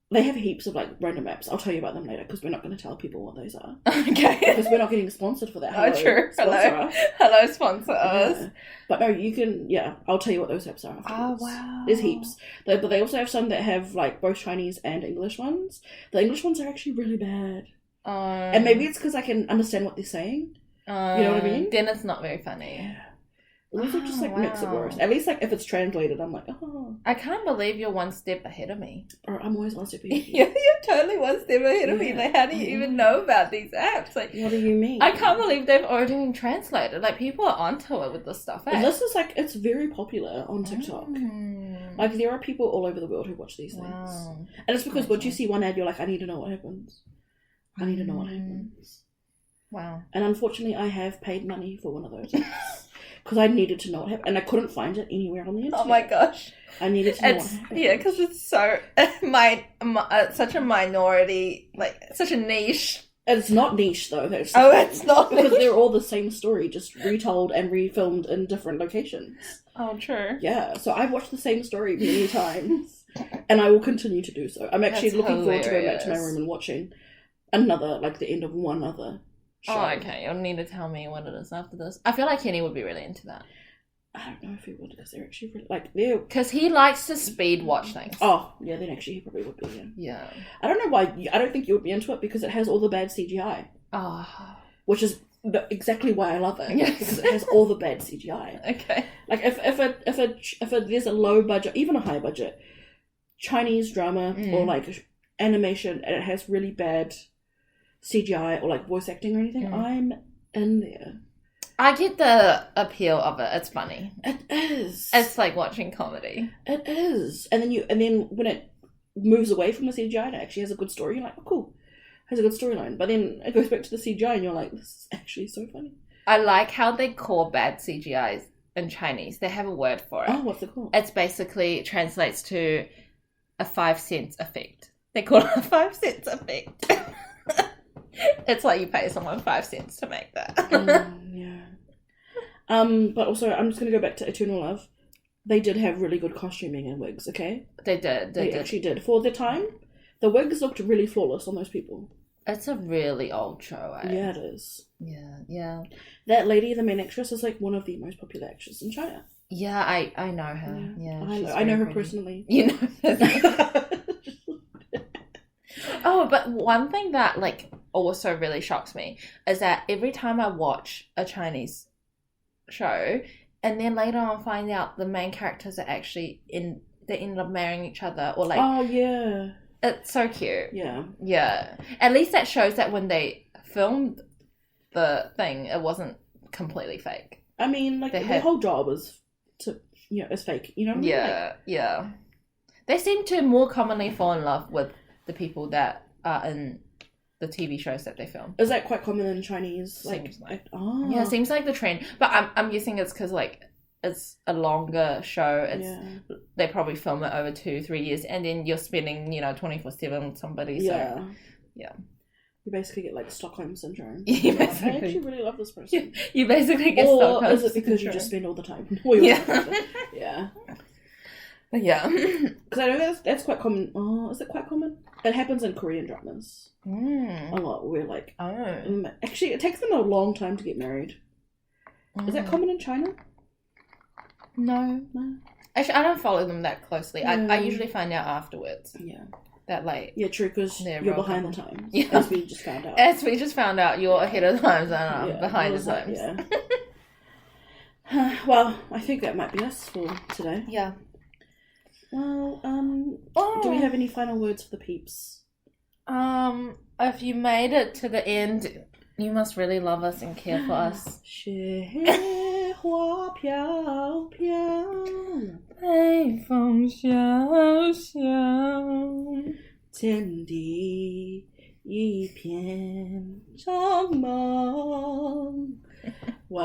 They have heaps of, like, random apps. I'll tell you about them later, because we're not going to tell people what those are. Okay. Because we're not getting sponsored for that. Oh, true. Hello, sponsor us. Yeah. But no, you can, I'll tell you what those apps are afterwards. Oh, wow. There's heaps. But they also have some that have, like, both Chinese and English ones. The English ones are actually really bad. And maybe it's because I can understand what they're saying. You know what I mean? Then it's not very funny. Yeah. It also just, like, makes it worse. At least, like, if it's translated, I'm like, oh. I can't believe you're one step ahead of me. Or I'm always one step ahead of you. Yeah, you're totally one step ahead of me. Like, how do you even know about these apps? Like, what do you mean? I can't believe they've already been translated. Like, people are onto it with this stuff. Eh? This is, like, it's very popular on TikTok. Like, there are people all over the world who watch these things. And it's because once you see one ad, you're like, I need to know what happens. I need to know what happens. Wow. And unfortunately, I have paid money for one of those because I needed to know what happened, and I couldn't find it anywhere on the internet. Oh my gosh. I needed to know what happened. Yeah, because it's so such a minority, like such a niche. It's not niche though. It's not because niche. they're all the same story, just retold and refilmed in different locations. Oh, true. Yeah, so I've watched the same story many times, and I will continue to do so. I'm actually looking forward to going back to my room and watching another, like the end of one other show. Oh, okay. You'll need to tell me what it is after this. I feel like Kenny would be really into that. I don't know if he would, because they're actually really, like, they're... Because he likes to speed watch things. Oh, yeah, then actually he probably would be, Yeah. I don't know why, I don't think you would be into it, because it has all the bad CGI. Oh. Which is exactly why I love it. Yes. Because it has all the bad CGI. Okay. Like, if there's a low budget, even a high budget, Chinese drama, or, like, animation, and it has really bad CGI, or, like, voice acting or anything, I'm in there. I get the appeal of it. It's funny. It is. It's like watching comedy. It is. And then when it moves away from the CGI and it actually has a good story, you're like, oh, cool. It has a good storyline. But then it goes back to the CGI and you're like, this is actually so funny. I like how they call bad CGI in Chinese. They have a word for it. Oh, what's it called? It's basically translates to a 5-cent effect. They call it a 5-cent effect. It's like you pay someone 5 cents to make that. Yeah. But also, I'm just going to go back to Eternal Love. They did have really good costuming and wigs, okay? They did. They actually did. For the time, the wigs looked really flawless on those people. It's a really old show, eh? Yeah, it is. Yeah. That lady, the main actress, is like one of the most popular actresses in China. Yeah, I know her. Yeah, I know her personally. You know her. Oh, but one thing that like also really shocks me is that every time I watch a Chinese show and then later on find out the main characters are actually they end up marrying each other, or like, oh yeah, it's so cute. Yeah, at least that shows that when they filmed the thing it wasn't completely fake. I mean, like, the whole job is to, is fake, you know what I mean? Yeah, they seem to more commonly fall in love with the people that are in the TV shows that they film. Is that quite common in Chinese? Seems like. Oh. Yeah, it seems like the trend. But I'm guessing it's because, like, it's a longer show. They probably film it over 2-3 years, and then you're spending, 24/7 with somebody. Yeah. So, yeah. You basically get, like, Stockholm syndrome. You I actually really love this person. You basically get Stockholm syndrome. Or is it because you just spend all the time? Yeah. Yeah. Because I know that's quite common. Oh, is it quite common? It happens in Korean dramas. A lot. Where, like... actually, it takes them a long time to get married. Is that common in China? No. Actually, I don't follow them that closely. Yeah. I usually find out afterwards. Yeah. That, like... Yeah, true, because you're behind the times. Yeah. As we just found out. As we just found out, you're ahead of the times and I'm behind the times. Yeah. Well, I think that might be us for today. Yeah. Well, do we have any final words for the peeps? If you made it to the end, you must really love us and care for us. 雪花飘飘，北风萧萧，天地一片苍茫。